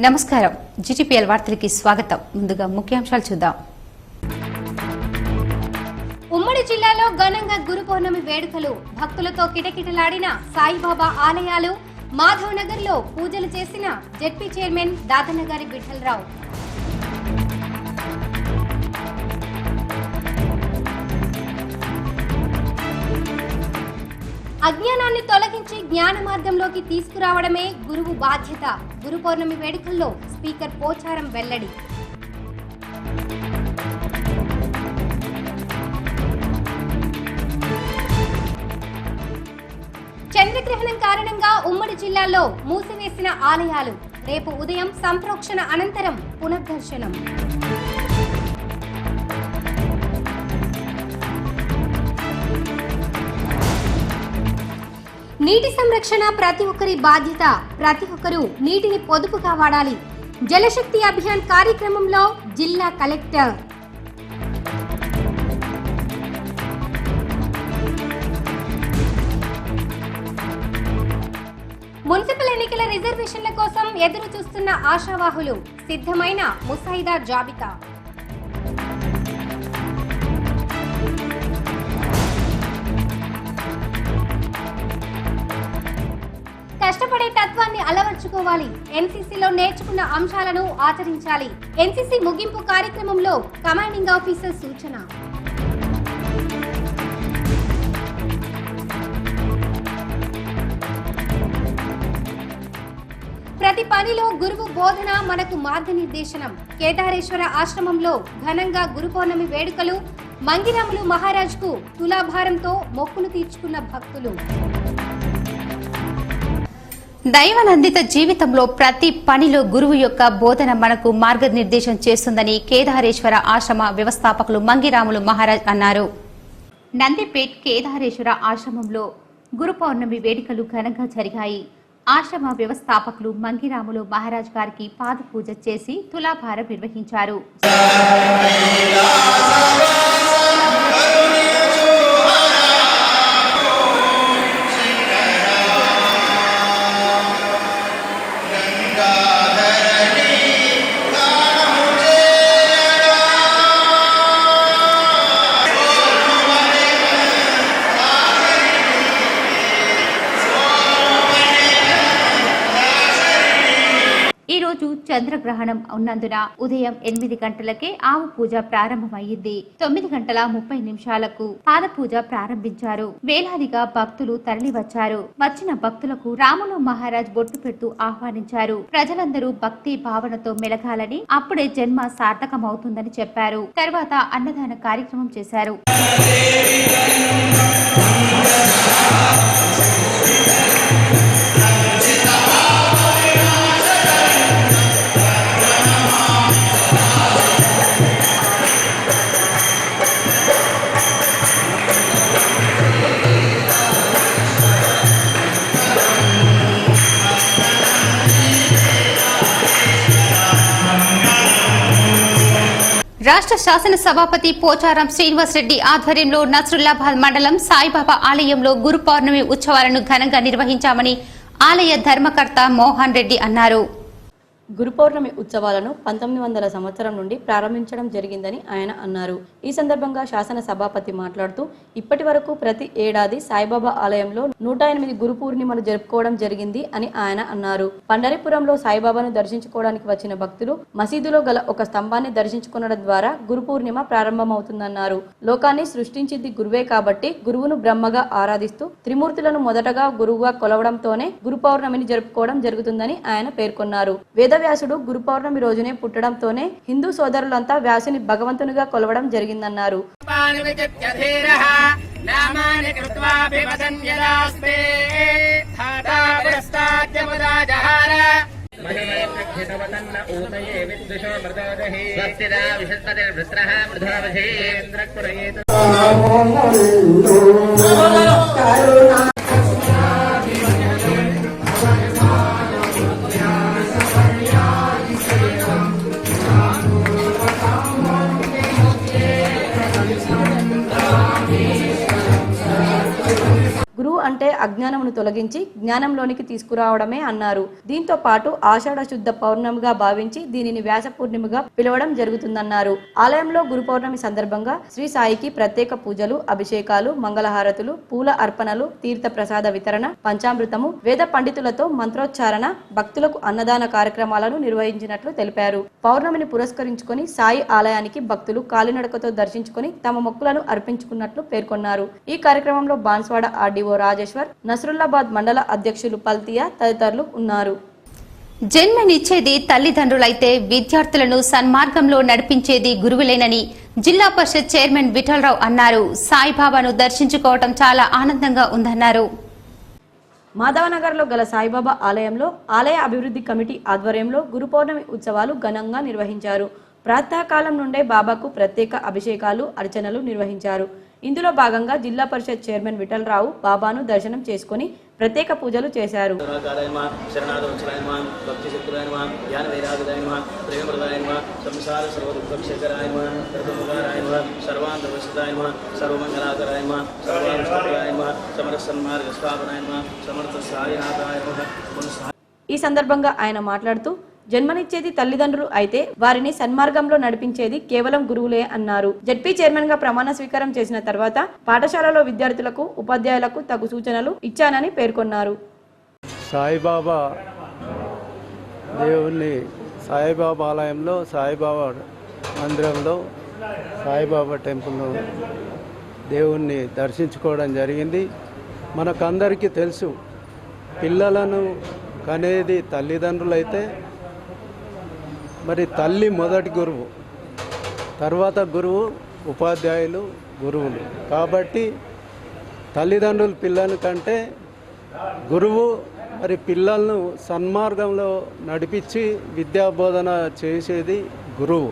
నమస్కారం జీటీపీఎల్ వార్తలకి స్వాగతం. ముందుగా ముఖ్యాంశాలు చూద్దాం. ఉమ్మడి జిల్లాలో ఘనంగా గురు పౌర్ణమి వేడుకలు, భక్తులతో కిటకిటలాడిన సాయిబాబా ఆలయాలు, మాధవ్ నగర్ లో పూజలు చేసిన జెడ్పీ చైర్మన్ దాతనగారి విఠలరావు. అజ్ఞానాన్ని తొలగించి జ్ఞాన మార్గంలోకి తీసుకురావడమే గురువు బాధ్యత. గురు పౌర్ణమి వేడుకల్లో స్పీకర్ పోచారం వెల్లడి. చంద్రగ్రహణం కారణంగా ఉమ్మడి జిల్లాలో మూసివేసిన ఆలయాలు, రేపు ఉదయం సంప్రోక్షణ అనంతరం పునర్దర్శనం. నీటి సంరక్షణ ప్రతి ఒక్కరి బాధ్యత. ప్రతి ఒక్కరూ నీటిని పొదుపుగా వాడాలి. జలశక్తి అభియాన్ కార్యక్రమంలో జిల్లా కలెక్టర్. మున్సిపల్ ఎన్నికల రిజర్వేషన్ల కోసం ఎదురు చూస్తున్న ఆశావాహులు, సిద్ధమైన ముసాయిదా జాబితా. కష్టపడే తత్వాన్ని అలవర్చుకోవాలి. ఎన్సీసీలో నేర్చుకున్న అంశాలను ఆచరించాలి. ఎన్సీసీ ముగింపు కార్యక్రమంలో కమాండింగ్ ఆఫీసర్ సూచన. ప్రతి పనిలో గురువు బోధన మనకు మార్గనిర్దేశనం. కేదారేశ్వర ఆశ్రమంలో ఘనంగా గురు పౌర్ణమి వేడుకలు, మంగిరాములు మహారాజ్ కు తులాభారంతో మొక్కులు తీర్చుకున్న భక్తులు. దైవనందిత జీవితంలో ప్రతి పనిలో గురువు యొక్క బోధన మనకు మార్గనిర్దేశం చేస్తుందని కేదారేశ్వర ఆశ్రమ వ్యవస్థాపకులు మంగిరాములు మహారాజ్ అన్నారు. నందిపేట్ కేదారేశ్వర ఆశ్రమంలో గురు పౌర్ణమి వేడుకలు ఘనంగా జరిగాయి. ఆశ్రమ వ్యవస్థాపకులు మంగిరాములు మహారాజ్ గారికి పాద పూజ చేసి తులాభారం నిర్వహించారు. ఈ రోజు చంద్రగ్రహణం ఉన్నందున ఉదయం 8 గంటలకే ఆవు పూజ ప్రారంభమైంది. 9:30 పాద పూజ ప్రారంభించారు. వేలాదిగా భక్తులు తరలివచ్చారు. వచ్చిన భక్తులకు రాములు మహారాజ్ బొట్టు పెడుతూ ఆహ్వానించారు. ప్రజలందరూ భక్తి భావనతో మెలగాలని, అప్పుడే జన్మ సార్థకమవుతుందని చెప్పారు. తర్వాత అన్నదాన కార్యక్రమం చేశారు. రాష్ట్ర శాసన సభాపతి పోచారం శ్రీనివాస్ రెడ్డి ఆధ్వర్యంలో నస్రుల్లాబాద్ మండలం సాయిబాబా ఆలయంలో గురు పౌర్ణమి ఉత్సవాలను ఘనంగా నిర్వహించామని ఆలయ ధర్మకర్త మోహన్ రెడ్డి అన్నారు. గురు పౌర్ణమి ఉత్సవాలను 1900 సంవత్సరం నుండి ప్రారంభించడం జరిగిందని ఆయన అన్నారు. ఈ సందర్భంగా శాసన సభాపతి మాట్లాడుతూ, ఇప్పటి వరకు ప్రతి ఏడాది సాయిబాబా ఆలయంలో 108 గురు పూర్ణిమలు జరుపుకోవడం జరిగింది అని ఆయన అన్నారు. పండరిపురంలో సాయిబాబాను దర్శించుకోవడానికి వచ్చిన భక్తులు మసీదులో గల ఒక స్తంభాన్ని దర్శించుకునడం ద్వారా గురు పూర్ణిమ ప్రారంభమవుతుందన్నారు. లోకాన్ని సృష్టించింది గురువే కాబట్టి గురువును బ్రహ్మగా ఆరాధిస్తూ త్రిమూర్తులను మొదటగా గురువుగా కొలవడంతోనే గురు పౌర్ణమిని జరుపుకోవడం జరుగుతుందని ఆయన పేర్కొన్నారు. వేదవ్యాసుడు గురు పౌర్ణమి రోజునే పుట్టడంతోనే హిందూ సోదరులంతా వ్యాసుని భగవంతునిగా కొలవడం జరిగిందన్నారు. అజ్ఞానమును తొలగించి జ్ఞానంలోనికి తీసుకురావడమే అన్నారు. దీంతో పాటు ఆషాఢ శుద్ధ పౌర్ణమిగా భావించి దీనిని వ్యాస పూర్ణిమగా పిలవడం జరుగుతుందన్నారు. ఆలయంలో గురు పౌర్ణమి సందర్భంగా శ్రీ సాయికి ప్రత్యేక పూజలు, అభిషేకాలు, మంగళహారతులు, పూల అర్పణలు, తీర్థ ప్రసాద వితరణ, పంచామృతము, వేద పండితులతో మంత్రోచ్చారణ, భక్తులకు అన్నదాన కార్యక్రమాలను నిర్వహించినట్లు తెలిపారు. పౌర్ణమిని పురస్కరించుకొని సాయి ఆలయానికి భక్తులు కాలినడకతో దర్శించుకొని తమ మొక్కులను అర్పించుకున్నట్లు పేర్కొన్నారు. ఈ కార్యక్రమంలో బాన్స్వాడ ఆర్డీఓ రాజేశ్వర్, నస్రుల్లాబాద్ మండల అధ్యక్షులు పల్తియా తదితరులు ఉన్నారు. జన్మనిచ్చేది తల్లిదండ్రులైతే విద్యార్థులను సన్మార్గంలో నడిపించేది గురువులేనని జిల్లా పరిషత్ చైర్మన్ విఠలరావు అన్నారు. సాయిబాబాను దర్శించుకోవడం చాలా ఆనందంగా ఉందన్నారు. మాధవనగర్లో గల సాయిబాబా ఆలయంలో ఆలయ అభివృద్ధి కమిటీ ఆధ్వర్యంలో గురు పౌర్ణమి ఉత్సవాలు ఘనంగా నిర్వహించారు. ప్రాతకాలం నుండే బాబాకు ప్రత్యేక అభిషేకాలు, అర్చనలు నిర్వహించారు. ఇందులో భాగంగా జిల్లా పరిషత్ చైర్మన్ విఠలరావు బాబాను దర్శనం చేసుకుని ప్రత్యేక పూజలు చేశారు. ఈ సందర్భంగా ఆయన మాట్లాడుతూ జన్మనిచ్చేది తల్లిదండ్రులు అయితే వారిని సన్మార్గంలో నడిపించేది కేవలం గురువులే అన్నారు. జెడ్పీ చైర్మన్ గా ప్రమాణ స్వీకారం చేసిన తర్వాత పాఠశాలలో విద్యార్థులకు, ఉపాధ్యాయులకు తగు సూచనలు ఇచ్చానని పేర్కొన్నారు. సాయిబాబా దేవుణ్ణి సాయిబాబా ఆలయంలో, సాయిబాబా మందిరంలో, సాయిబాబా టెంపుల్లో దేవుణ్ణి దర్శించుకోవడం జరిగింది. మనకందరికీ తెలుసు, పిల్లలను కనేది తల్లిదండ్రులైతే మరి తల్లి మొదటి గురువు, తర్వాత గురువు ఉపాధ్యాయులు, గురువులు. కాబట్టి తల్లిదండ్రులు పిల్లల కంటే గురువు మరి పిల్లలను సన్మార్గంలో నడిపించి విద్యాబోధన చేసేది గురువు.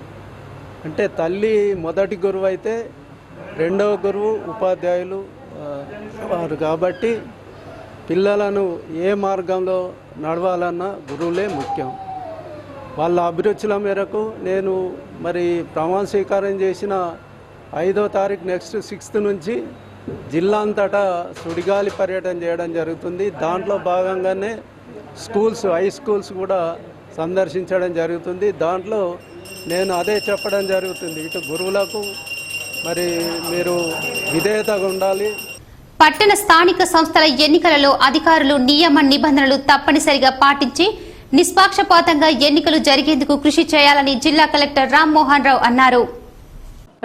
అంటే తల్లి మొదటి గురువు అయితే రెండవ గురువు ఉపాధ్యాయులు వారు. కాబట్టి పిల్లలను ఏ మార్గంలో నడవాలన్నా గురువులే ముఖ్యం. వాళ్ళ అభిరుచుల మేరకు నేను మరి ప్రమాణ స్వీకారం చేసిన 5వ తారీఖు నెక్స్ట్ 6th నుంచి జిల్లా అంతటా సుడిగాలి పర్యటన చేయడం జరుగుతుంది. దాంట్లో భాగంగానే స్కూల్స్, హై స్కూల్స్ కూడా సందర్శించడం జరుగుతుంది. దాంట్లో నేను అదే చెప్పడం జరుగుతుంది, ఇటు గురువులకు మరి మీరు విధేయతగా ఉండాలి. పట్టణ స్థానిక సంస్థల ఎన్నికలలో అధికారులు నియమ నిబంధనలు తప్పనిసరిగా పాటించి నిష్పక్షపాతంగా ఎన్నికలు జరిగేందుకు కృషి చేయాలని జిల్లా కలెక్టర్ రామ్మోహన్ రావు అన్నారు.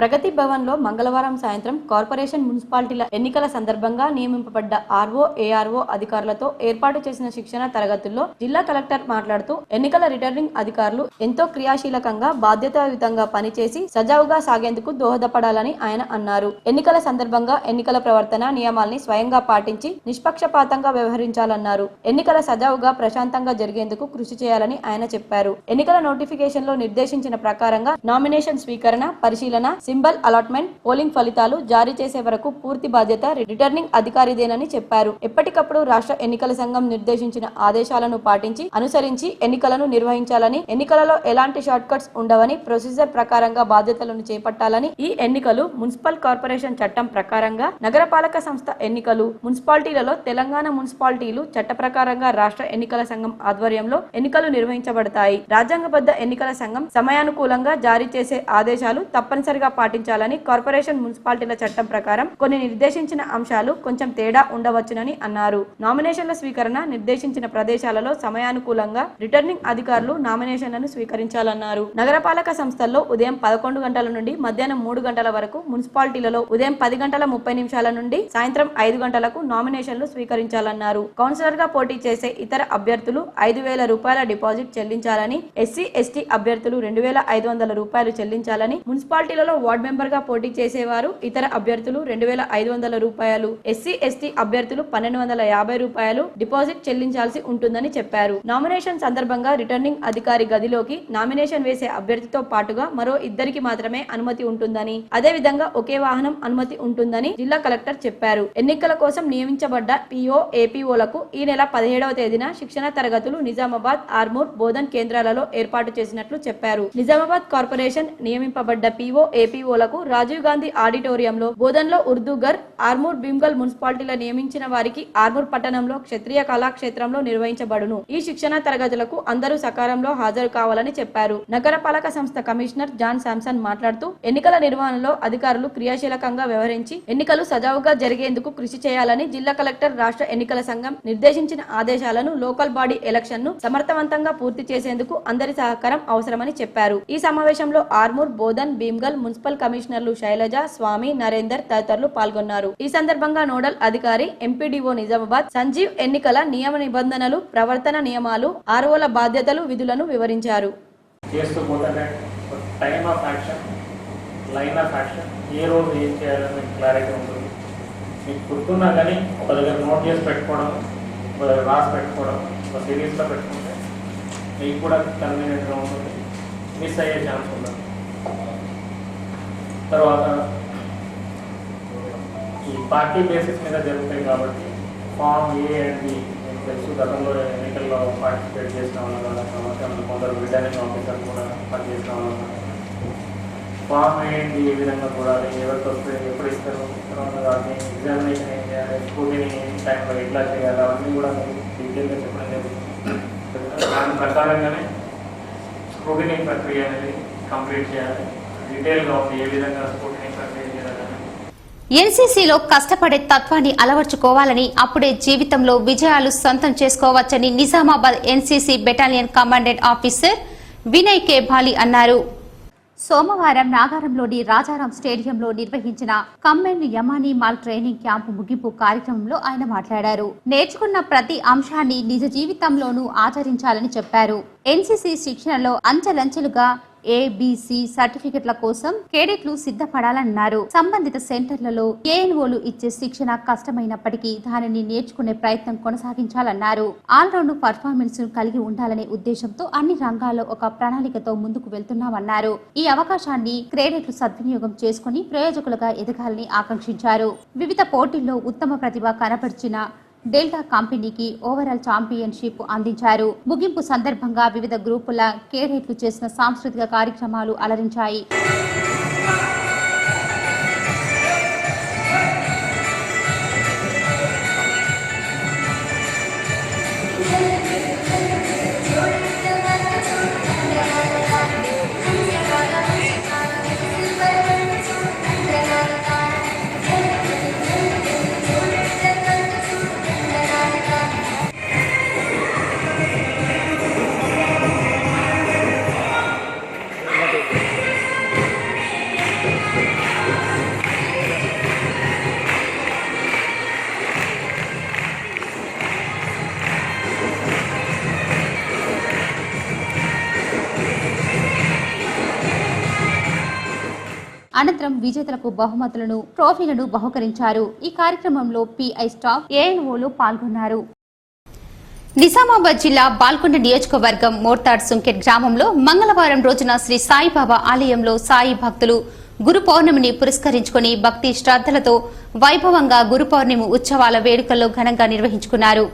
ప్రగతి భవన్లో మంగళవారం సాయంత్రం కార్పొరేషన్, మున్సిపాలిటీల ఎన్నికల సందర్భంగా నియమింపబడ్డ ఆర్ఓ, ఏఆర్ఓ అధికారులతో ఏర్పాటు చేసిన శిక్షణ తరగతుల్లో జిల్లా కలెక్టర్ మాట్లాడుతూ ఎన్నికల రిటర్నింగ్ అధికారులు ఎంతో క్రియాశీలకంగా, బాధ్యతాయుతంగా పనిచేసి సజావుగా సాగేందుకు దోహదపడాలని ఆయన అన్నారు. ఎన్నికల సందర్భంగా ఎన్నికల ప్రవర్తన నియమాల్ని స్వయంగా పాటించి నిష్పక్షపాతంగా వ్యవహరించాలన్నారు. ఎన్నికల సజావుగా, ప్రశాంతంగా జరిగేందుకు కృషి చేయాలని ఆయన చెప్పారు. ఎన్నికల నోటిఫికేషన్ లో నిర్దేశించిన ప్రకారంగా నామినేషన్ స్వీకరణ, పరిశీలన, సింబల్ అలాట్మెంట్, పోలింగ్ ఫలితాలు జారీ చేసే వరకు పూర్తి బాధ్యత రిటర్నింగ్ అధికారిదేనని చెప్పారు. ఎప్పటికప్పుడు రాష్ట్ర ఎన్నికల సంఘం నిర్దేశించిన ఆదేశాలను పాటించి అనుసరించి ఎన్నికలను నిర్వహించాలని, ఎన్నికలలో ఎలాంటి షార్ట్ కట్స్ ఉండవని, ప్రొసీజర్ ప్రకారంగా బాధ్యతలను చేపట్టాలని, ఈ ఎన్నికలు మున్సిపల్ కార్పొరేషన్ చట్టం ప్రకారంగా, నగరపాలక సంస్థ ఎన్నికలు, మున్సిపాలిటీలలో తెలంగాణ మున్సిపాలిటీలు చట్ట ప్రకారంగా రాష్ట్ర ఎన్నికల సంఘం ఆధ్వర్యంలో ఎన్నికలు నిర్వహించబడతాయి. రాజ్యాంగబద్ధ ఎన్నికల సంఘం సమయానుకూలంగా జారీ చేసే ఆదేశాలు తప్పనిసరిగా పాటించాలని, కార్పొరేషన్, మున్సిపాలిటీల చట్టం ప్రకారం కొన్ని నిర్దేశించిన అంశాలు కొంచెం తేడా ఉండవచ్చునని అన్నారు. నామినేషన్ల స్వీకరణ నిర్దేశించిన ప్రదేశాలలో సమయానుకూలంగా రిటర్నింగ్ అధికారులు నామినేషన్లను స్వీకరించాలన్నారు. నగరపాలక సంస్థల్లో ఉదయం 11 గంటల నుండి మధ్యాహ్నం 3 గంటల వరకు, మున్సిపాలిటీలలో ఉదయం 10 గంటల 30 నిమిషాల నుండి సాయంత్రం 5 గంటలకు నామినేషన్లు స్వీకరించాలన్నారు. కౌన్సిలర్ గా పోటీ చేసే ఇతర అభ్యర్థులు 5,000 రూపాయల డిపాజిట్ చెల్లించాలని, ఎస్సీ, ఎస్టీ అభ్యర్థులు 2,500 రూపాయలు చెల్లించాలని, మున్సిపాలిటీలలో వార్డ్ మెంబర్ గా పోటీ చేసేవారు ఇతర అభ్యర్థులు 2,500 రూపాయలు, ఎస్సీ, ఎస్టీ అభ్యర్థులు 1,250 రూపాయలు డిపాజిట్ చెల్లించాల్సి ఉంటుందని చెప్పారు. నామినేషన్ సందర్భంగా రిటర్నింగ్ అధికారి గదిలోకి నామినేషన్ వేసే అభ్యర్థితో పాటుగా మరో 2 మాత్రమే అనుమతి ఉంటుందని, అదే విధంగా ఒకే వాహనం అనుమతి ఉంటుందని జిల్లా కలెక్టర్ చెప్పారు. ఎన్నికల కోసం నియమించబడ్డ పిఓ, ఏపీఓలకు ఈ నెల 17వ తేదీన శిక్షణ తరగతులు నిజామాబాద్, ఆర్మూర్, బోధన్ కేంద్రాలలో ఏర్పాటు చేసినట్లు చెప్పారు. నిజామాబాద్ కార్పొరేషన్ నియమింపబడ్డ పిఓ, ఏపీ ఏపీఓలకు రాజీవ్ గాంధీ ఆడిటోరియంలో బోధన్లో ఉర్దూగర్, ఆర్మూర్ భీమ్గల్ మున్సిపాలిటీల నియమించిన వారికి ఆర్మూర్ పట్టణంలో క్షత్రియ కళాక్షేత్రంలో నిర్వహించబడును. ఈ శిక్షణ తరగతులకు అందరూ సకాలంలో హాజరు కావాలని చెప్పారు. నగరపాలక సంస్థ కమిషనర్ జాన్ శాంసన్ మాట్లాడుతూ ఎన్నికల నిర్వహణలో అధికారులు క్రియాశీలకంగా వ్యవహరించి ఎన్నికలు సజావుగా జరిగేందుకు కృషి చేయాలని జిల్లా కలెక్టర్, రాష్ట్ర ఎన్నికల సంఘం నిర్దేశించిన ఆదేశాలను లోకల్ బాడీ ఎలక్షన్ ను సమర్థవంతంగా పూర్తి చేసేందుకు అందరి సహకారం అవసరమని చెప్పారు. ఈ సమావేశంలో ఆర్మూర్, బోధన్, భీమ్గల్ మున్సిపల్ కమిషనర్లు శైలజ, స్వామి, నరేందర్ తదితరులు పాల్గొన్నారు. ఈ సందర్భంగా నోడల్ అధికారి ఎంపీడీఓ నిజామాబాద్ సంజీవ్ ఎన్నికల నియమ నిబంధనలు, ప్రవర్తన నియమాలు, ఆర్ఓల బాధ్యతలు, విధులను వివరించారు. ఏ రోజు ఏం చేయాలని క్లారిటీ ఉంటుంది. మీకు గుర్తున్నా కానీ ఒక దగ్గర నోట్ చేసి పెట్టుకోవడం, ఒక దగ్గర రాసి పెట్టుకోవడం, ఒక సిరీస్లో పెట్టుకుంటే మీకు కూడా కన్వీనియంట్గా ఉంటుంది, మిస్ అయ్యే ఛాన్స్ ఉండదు. తర్వాత ఈ పార్టీ బేసిస్ మీద జరుగుతాయి కాబట్టి ఫామ్ ఏ అండ్ బి మీకు తెలుసు, గతంలో ఎన్నికల్లో పార్టిసిపేట్ చేసిన వాళ్ళ కాబట్టి కొందరు రిటర్నింగ్ ఆఫీసర్ కూడా పనిచేసిన వాళ్ళు. ఫామ్ ఏ అండ్ బి ఏ విధంగా చూడాలి, ఎవరికి వస్తే ఎప్పుడు ఇస్తారు, తర్వాత వాటిని ఎగ్జామినేషన్ ఏం చేయాలి, స్కూటీని టైంలో ఎట్లా చేయాలి, అవన్నీ కూడా మీకు డీటెయిల్గా చెప్పడం జరుగుతుంది. దాని ప్రకారంగానే స్క్రూటినీ ప్రక్రియ అనేది కంప్లీట్ చేయాలి. డీటెయిల్గా ఉంది ఏ విధంగా స్క్రూటినీ ప్రక్రియ చేయాలని. ఎన్సీసీలో కష్టపడే తత్వాన్ని అలవర్చుకోవాలని, అప్పుడే జీవితంలో విజయాలు సొంతం చేసుకోవచ్చని Nizamabad NCC battalion commandant officer Vinay K Bhali అన్నారు. సోమవారం నాగారంలోని రాజారాం స్టేడియంలో నిర్వహించిన కమ్మెన్ యమానీ మాల్ ట్రైనింగ్ క్యాంపు ముగింపు కార్యక్రమంలో ఆయన మాట్లాడారు. నేర్చుకున్న ప్రతి అంశాన్ని నిజ జీవితంలోనూ ఆచరించాలని చెప్పారు. ఎన్సీసీ శిక్షణలో అంచెలంచెలుగా ఏబిసి సర్టిఫికెట్ల కోసం కేడెట్లు సిద్ధపడాలన్నారు. సంబంధిత సెంటర్లలో ఏఎన్ఓలు ఇచ్చే శిక్షణ కష్టమైనప్పటికీ దానిని నేర్చుకునే ప్రయత్నం కొనసాగించాలన్నారు. ఆల్రౌండ్ పర్ఫార్మెన్స్ కలిగి ఉండాలనే ఉద్దేశంతో అన్ని రంగాల్లో ఒక ప్రణాళికతో ముందుకు వెళ్తున్నామన్నారు. ఈ అవకాశాన్ని క్రేడెట్లు సద్వినియోగం చేసుకుని ప్రయోజకులుగా ఎదగాలని ఆకాంక్షించారు. వివిధ పోటీల్లో ఉత్తమ ప్రతిభ కనబర్చిన డెల్టా కంపెనీకి ఓవరాల్ ఛాంపియన్షిప్ అందించారు. ముగింపు సందర్భంగా వివిధ గ్రూపుల కేడెట్లు చేసిన సాంస్కృతిక కార్యక్రమాలు అలరించాయి. అనంతరం విజేతలకు బహుమతులను, ట్రోఫీలను బహుకరించారు. ఈ కార్యక్రమంలో పిఐ స్టాఫ్, ఏఎన్ఓలు పాల్గొన్నారు. నిజామాబాద్ జిల్లా బాల్కొండ నియోజకవర్గం మోర్తాడ్ సుంకెట్ గ్రామంలో మంగళవారం రోజున శ్రీ సాయిబాబా ఆలయంలో సాయి భక్తులు గురు పౌర్ణమిని పురస్కరించుకుని భక్తి శ్రద్ధలతో వైభవంగా గురు పౌర్ణమి ఉత్సవాల వేడుకల్లో ఘనంగా నిర్వహించుకున్నారు.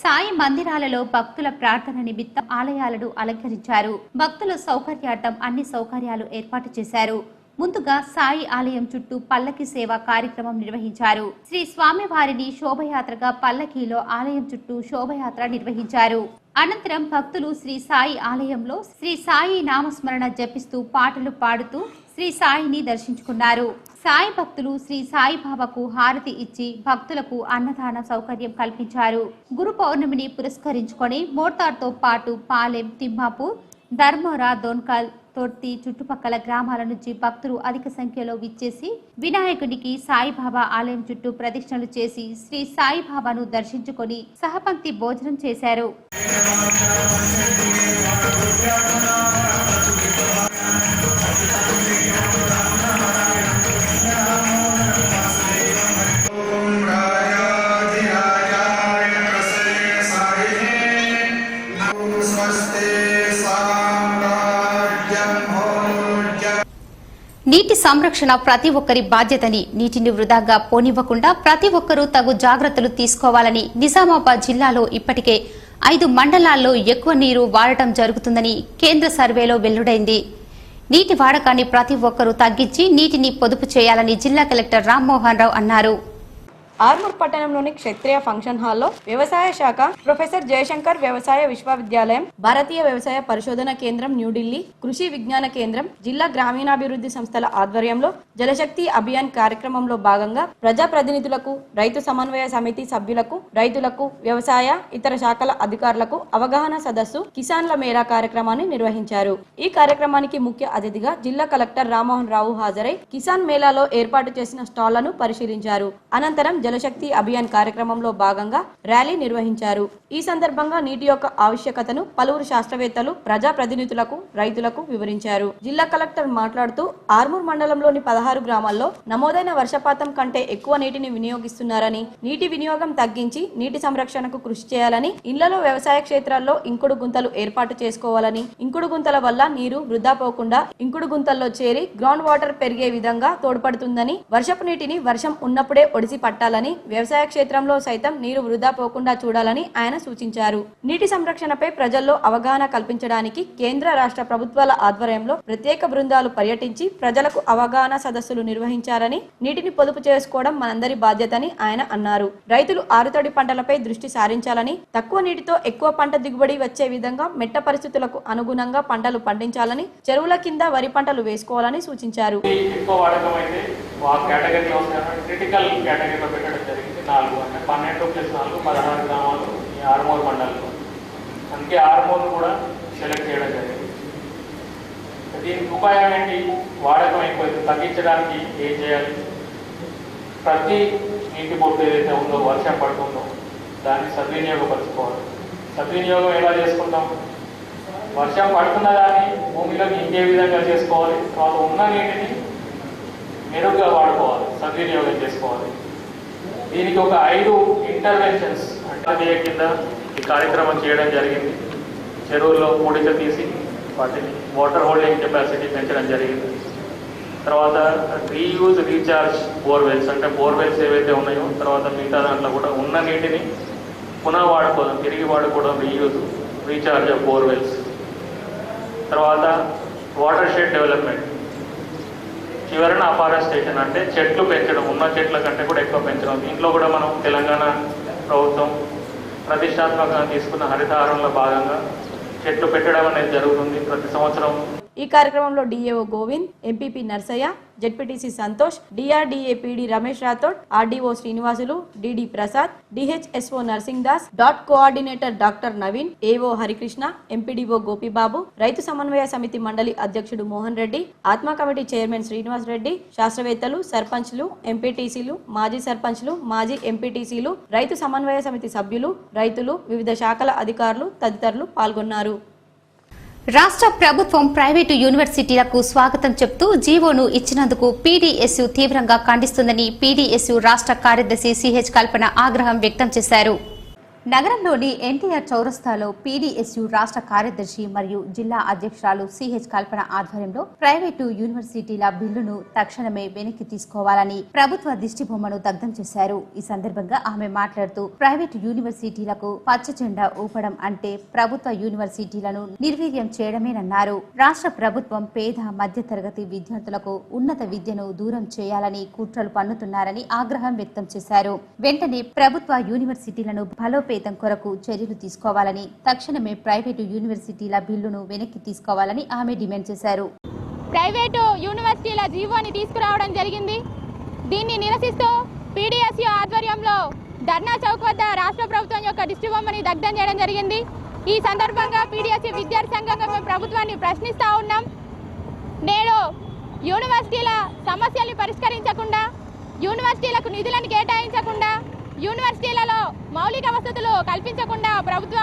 సాయి మందిరాలలో భక్తుల ప్రార్థన నిమిత్తం ఆలయాలను అలంకరించారు. భక్తుల సౌకర్యార్థం అన్ని సౌకర్యాలు ఏర్పాటు చేశారు. ముందుగా సాయి ఆలయం చుట్టూ పల్లకి సేవ కార్యక్రమం నిర్వహించారు. శ్రీ స్వామివారిని శోభయాత్రగా పల్లకీలో ఆలయం చుట్టూ శోభయాత్ర నిర్వహించారు. అనంతరం భక్తులు శ్రీ సాయి ఆలయంలో శ్రీ సాయి నామస్మరణ జపిస్తూ పాటలు పాడుతూ శ్రీ సాయిని దర్శించుకున్నారు. సాయి భక్తులు శ్రీ సాయిబాబాకు హారతి ఇచ్చి భక్తులకు అన్నదాన సౌకర్యం కల్పించారు. గురు పౌర్ణమిని పురస్కరించుకొని మోర్తాడ్తో పాటు పాలెం, తిమ్మాపూర్, ధర్మోరా, దోన్కల్, తొర్తి చుట్టుపక్కల గ్రామాల నుంచి భక్తులు అధిక సంఖ్యలో విచ్చేసి వినాయకునికి సాయిబాబా ఆలయం చుట్టూ ప్రదక్షిణలు చేసి శ్రీ సాయిబాబాను దర్శించుకొని సహపంక్తి భోజనం చేశారు. నీటి సంరక్షణ ప్రతి ఒక్కరి బాధ్యతని, నీటిని వృధాగా పోనివ్వకుండా ప్రతి ఒక్కరూ తగు జాగ్రత్తలు తీసుకోవాలని నిజామాబాద్ జిల్లాలో ఇప్పటికే 5 మండలాల్లో ఎక్కువ నీరు వాడటం జరుగుతుందని కేంద్ర సర్వేలో వెల్లడైంది. నీటి వాడకాన్ని ప్రతి ఒక్కరూ తగ్గించి నీటిని పొదుపు చేయాలని జిల్లా కలెక్టర్ రామ్మోహన్ రావు అన్నారు. ఆర్మూర్ పట్టణంలోని క్షత్రియ ఫంక్షన్ హాల్లో వ్యవసాయ శాఖ, ప్రొఫెసర్ జయశంకర్ వ్యవసాయ విశ్వవిద్యాలయం, భారతీయ వ్యవసాయ పరిశోధన కేంద్రం న్యూఢిల్లీ, కృషి విజ్ఞాన కేంద్రం, జిల్లా గ్రామీణాభివృద్ధి సంస్థల ఆధ్వర్యంలో జలశక్తి అభియాన్ కార్యక్రమంలో భాగంగా ప్రజాప్రతినిధులకు, రైతు సమన్వయ సమితి సభ్యులకు, రైతులకు, వ్యవసాయ ఇతర శాఖల అధికారులకు అవగాహన సదస్సు కిసాన్ల మేళా కార్యక్రమాన్ని నిర్వహించారు. ఈ కార్యక్రమానికి ముఖ్య అతిథిగా జిల్లా కలెక్టర్ రామ్మోహన్ రావు హాజరై కిసాన్ మేళాలో ఏర్పాటు చేసిన స్టాళ్లను పరిశీలించారు. అనంతరం జలశక్తి అభియాన్ కార్యక్రమంలో భాగంగా ర్యాలీ నిర్వహించారు. ఈ సందర్భంగా నీటి యొక్క ఆవశ్యకతను పలువురు శాస్త్రవేత్తలు ప్రజాప్రతినిధులకు, రైతులకు వివరించారు. జిల్లా కలెక్టర్ మాట్లాడుతూ ఆర్మూర్ మండలంలోని 16 గ్రామాల్లో నమోదైన వర్షపాతం కంటే ఎక్కువ నీటిని వినియోగిస్తున్నారని, నీటి వినియోగం తగ్గించి నీటి సంరక్షణకు కృషి చేయాలని, ఇళ్లలో వ్యవసాయ క్షేత్రాల్లో ఇంకుడు గుంతలు ఏర్పాటు చేసుకోవాలని, ఇంకుడు గుంతల వల్ల నీరు వృధా పోకుండా ఇంకుడు గుంతల్లో చేరి గ్రౌండ్ వాటర్ పెరిగే విధంగా తోడ్పడుతుందని, వర్షపు నీటిని వర్షం ఉన్నప్పుడే ఒడిసి పట్టాలని, వ్యవసాయ క్షేత్రంలో సైతం నీరు వృధా పోకుండా చూడాలని ఆయన సూచించారు. నీటి సంరక్షణపై ప్రజల్లో అవగాహన కల్పించడానికి కేంద్ర, రాష్ట్ర ప్రభుత్వాల ఆధ్వర్యంలో ప్రత్యేక బృందాలు పర్యటించి ప్రజలకు అవగాహన సదస్సులు నిర్వహించారని, నీటిని పొదుపు చేసుకోవడం మనందరి బాధ్యతని ఆయన అన్నారు. రైతులు ఆరుతడి పంటలపై దృష్టి సారించాలని, తక్కువ నీటితో ఎక్కువ పంట దిగుబడి వచ్చే విధంగా మెట్ట పరిస్థితులకు అనుగుణంగా పంటలు పండించాలని, చెరువుల కింద వరి పంటలు వేసుకోవాలని సూచించారు. క్రిటికల్ కేటగిరీలో పెట్టడం జరిగింది. 4 అంటే 12+4 16 గ్రామాలు ఈ ఆర్మూర్ మండలంలో. అందుకే ఆర్మూర్ కూడా సెలెక్ట్ చేయడం జరిగింది. దీనికి ఉపాయం ఏంటి? వాడకం అయిపోయింది, తగ్గించడానికి ఏం చేయాలి? ప్రతి నీటి బొట్టు ఏదైతే ఉందో, వర్షం పడుతుందో దాన్ని సద్వినియోగపరచుకోవాలి. సద్వినియోగం ఎలా చేసుకుంటాం? వర్షం పడుతున్న దాన్ని భూమిలోకి ఇంకే విధంగా చేసుకోవాలి. తర్వాత ఉన్న నీటిని మెరుగ్గా వాడుకోవాలి, సద్వినియోగం చేసుకోవాలి. దీనికి ఒక 5 ఇంటర్వెన్షన్స్ అంటే కింద ఈ కార్యక్రమం చేయడం జరిగింది. చెరువుల్లో పూడిక తీసి వాటిని వాటర్ హోల్డింగ్ కెపాసిటీ పెంచడం జరిగింది. తర్వాత రీయూజ్, రీఛార్జ్ బోర్వెల్స్, అంటే బోర్వెల్స్ ఏవైతే ఉన్నాయో తర్వాత మిగతా దాంట్లో కూడా ఉన్న నీటిని పునః వాడుకోవడం, తిరిగి వాడుకోవడం, రీయూజ్, రీఛార్జ్ ఆఫ్ బోర్వెల్స్. తర్వాత వాటర్ షెడ్ డెవలప్మెంట్, చివరన అఫారెస్టేషన్ అంటే చెట్లు పెంచడం, ఉన్న చెట్ల కంటే కూడా ఎక్కువ పెంచడం. దీంట్లో కూడా మనం తెలంగాణ ప్రభుత్వం ప్రతిష్టాత్మకంగా తీసుకున్న హరితహారంలో భాగంగా చెట్లు పెట్టడం అనేది జరుగుతుంది ప్రతి సంవత్సరం. ఈ కార్యక్రమంలో DAO Govind, MPP Narsaiah, ZPTC Santosh, DRDA PD Ramesh Rathod, RDO Srinivasulu, DD Prasad, DHSO Narsing Das, DOT coordinator doctor Naveen, AO Harikrishna, MPDO Gopibabu, రైతు సమన్వయ సమితి మండలి అధ్యక్షుడు మోహన్ రెడ్డి, ఆత్మ కమిటీ చైర్మన్ శ్రీనివాస్ రెడ్డి, శాస్త్రవేత్తలు, సర్పంచ్లు, ఎంపీటీసీలు, మాజీ సర్పంచ్లు, మాజీ ఎంపీటీసీలు, రైతు సమన్వయ సమితి సభ్యులు, రైతులు, వివిధ శాఖల అధికారులు తదితరులు పాల్గొన్నారు. రాష్ట్ర ప్రభుత్వం ప్రైవేటు యూనివర్సిటీలకు స్వాగతం చెప్తూ జీవోను ఇచ్చినందుకు పీడీఎస్యు తీవ్రంగా ఖండిస్తుందని పీడీఎస్యు రాష్ట్ర కార్యదర్శి సిహెచ్ కల్పన ఆగ్రహం వ్యక్తం చేశారు. నగరంలోని ఎన్టీఆర్ చౌరస్తాలో పీడీఎస్యు రాష్ట్ర కార్యదర్శి మరియు జిల్లా అధ్యక్షురాలు సిహెచ్ కల్పన ఆధ్వర్యంలో ప్రైవేటు యూనివర్సిటీల బిల్లును తక్షణమే వెనక్కి తీసుకోవాలని ప్రభుత్వ దిష్టిబొమ్మను దగ్ధం చేశారు. ఈ సందర్భంగా ఆమె మాట్లాడుతూ ప్రైవేటు యూనివర్సిటీలకు పచ్చ జెండా ఊపడం అంటే ప్రభుత్వ యూనివర్సిటీలను నిర్వీర్యం చేయడమేనన్నారు. రాష్ట్ర ప్రభుత్వం పేద మధ్యతరగతి విద్యార్థులకు ఉన్నత విద్యను దూరం చేయాలని కుట్రలు పన్నుతున్నారని ఆగ్రహం వ్యక్తం చేశారు. వెంటనే ప్రభుత్వ యూనివర్సిటీలను బలోపేతం కొరకు చర్యలు తీసుకోవాలని, తక్షణమే ప్రైవేటు యూనివర్సిటీల బిల్లును వెనక్కి తీసుకోవాలని ఆమె డిమాండ్ చేశారు. ప్రైవేటు యూనివర్సిటీల జీవోని తీసుకురావడం జరిగింది. దీన్ని నిరసిస్తూ పీడీఎస్యు ఆధ్వర్యంలో ధర్నా చౌక్ వద్ద రాష్ట్ర ప్రభుత్వం యొక్క దిష్టిబొమ్మని దగ్ధం చేయడం జరిగింది. ఈ సందర్భంగా పీడీఎస్యు విద్యార్థి సంఘంగా మేము ప్రభుత్వాన్ని ప్రశ్నిస్తూ ఉన్నాం. నేడు యూనివర్సిటీల సమస్యల్ని పరిష్కరించకుండా, యూనివర్సిటీలకు నిధులను కేటాయించకుండా, యూనివర్సిటీలలో మౌలిక వసతులు కల్పించకుండా ప్రభుత్వ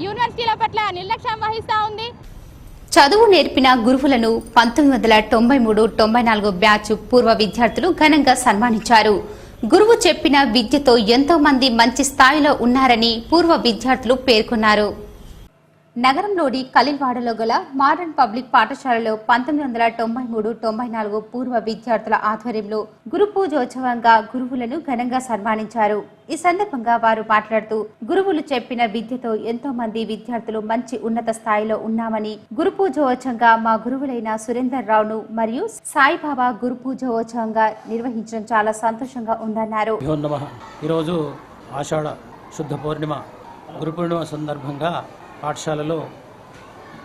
యూనివర్సిటీల పట్ల నిర్లక్ష్యం వహిస్తూ ఉంది. చదువు నేర్పిన గురువులను 1993-94 బ్యాచ్ పూర్వ విద్యార్థులు ఘనంగా సన్మానించారు. గురువు చెప్పిన విద్యతో ఎంతో మంది మంచి స్థాయిలో ఉన్నారని పూర్వ విద్యార్థులు పేర్కొన్నారు. నగరంలోని కలిల్వాడలో గల మోడర్న్ పబ్లిక్ పాఠశాలలో 1993-94 పూర్వ విద్యార్థుల ఆధ్వర్యంలో గురు పూజోత్సవంగా గురువులను ఘనంగా సన్మానించారు. ఈ సందర్భంగా వారు మాట్లాడుతూ గురువులు చెప్పిన విద్యతో ఎంతో మంది విద్యార్థులు మంచి ఉన్నత స్థాయిలో ఉన్నామని, గురు పూజోత్సవంగా మా గురువులైన సురేందర్ రావును మరియు సాయిబాబా గురు పూజోత్సవంగా నిర్వహించడం చాలా సంతోషంగా ఉందన్నారు. ఈరోజు ఆషాఢ శుద్ధ పూర్ణిమ గురు పూర్ణిమ సందర్భంగా పాఠశాలలో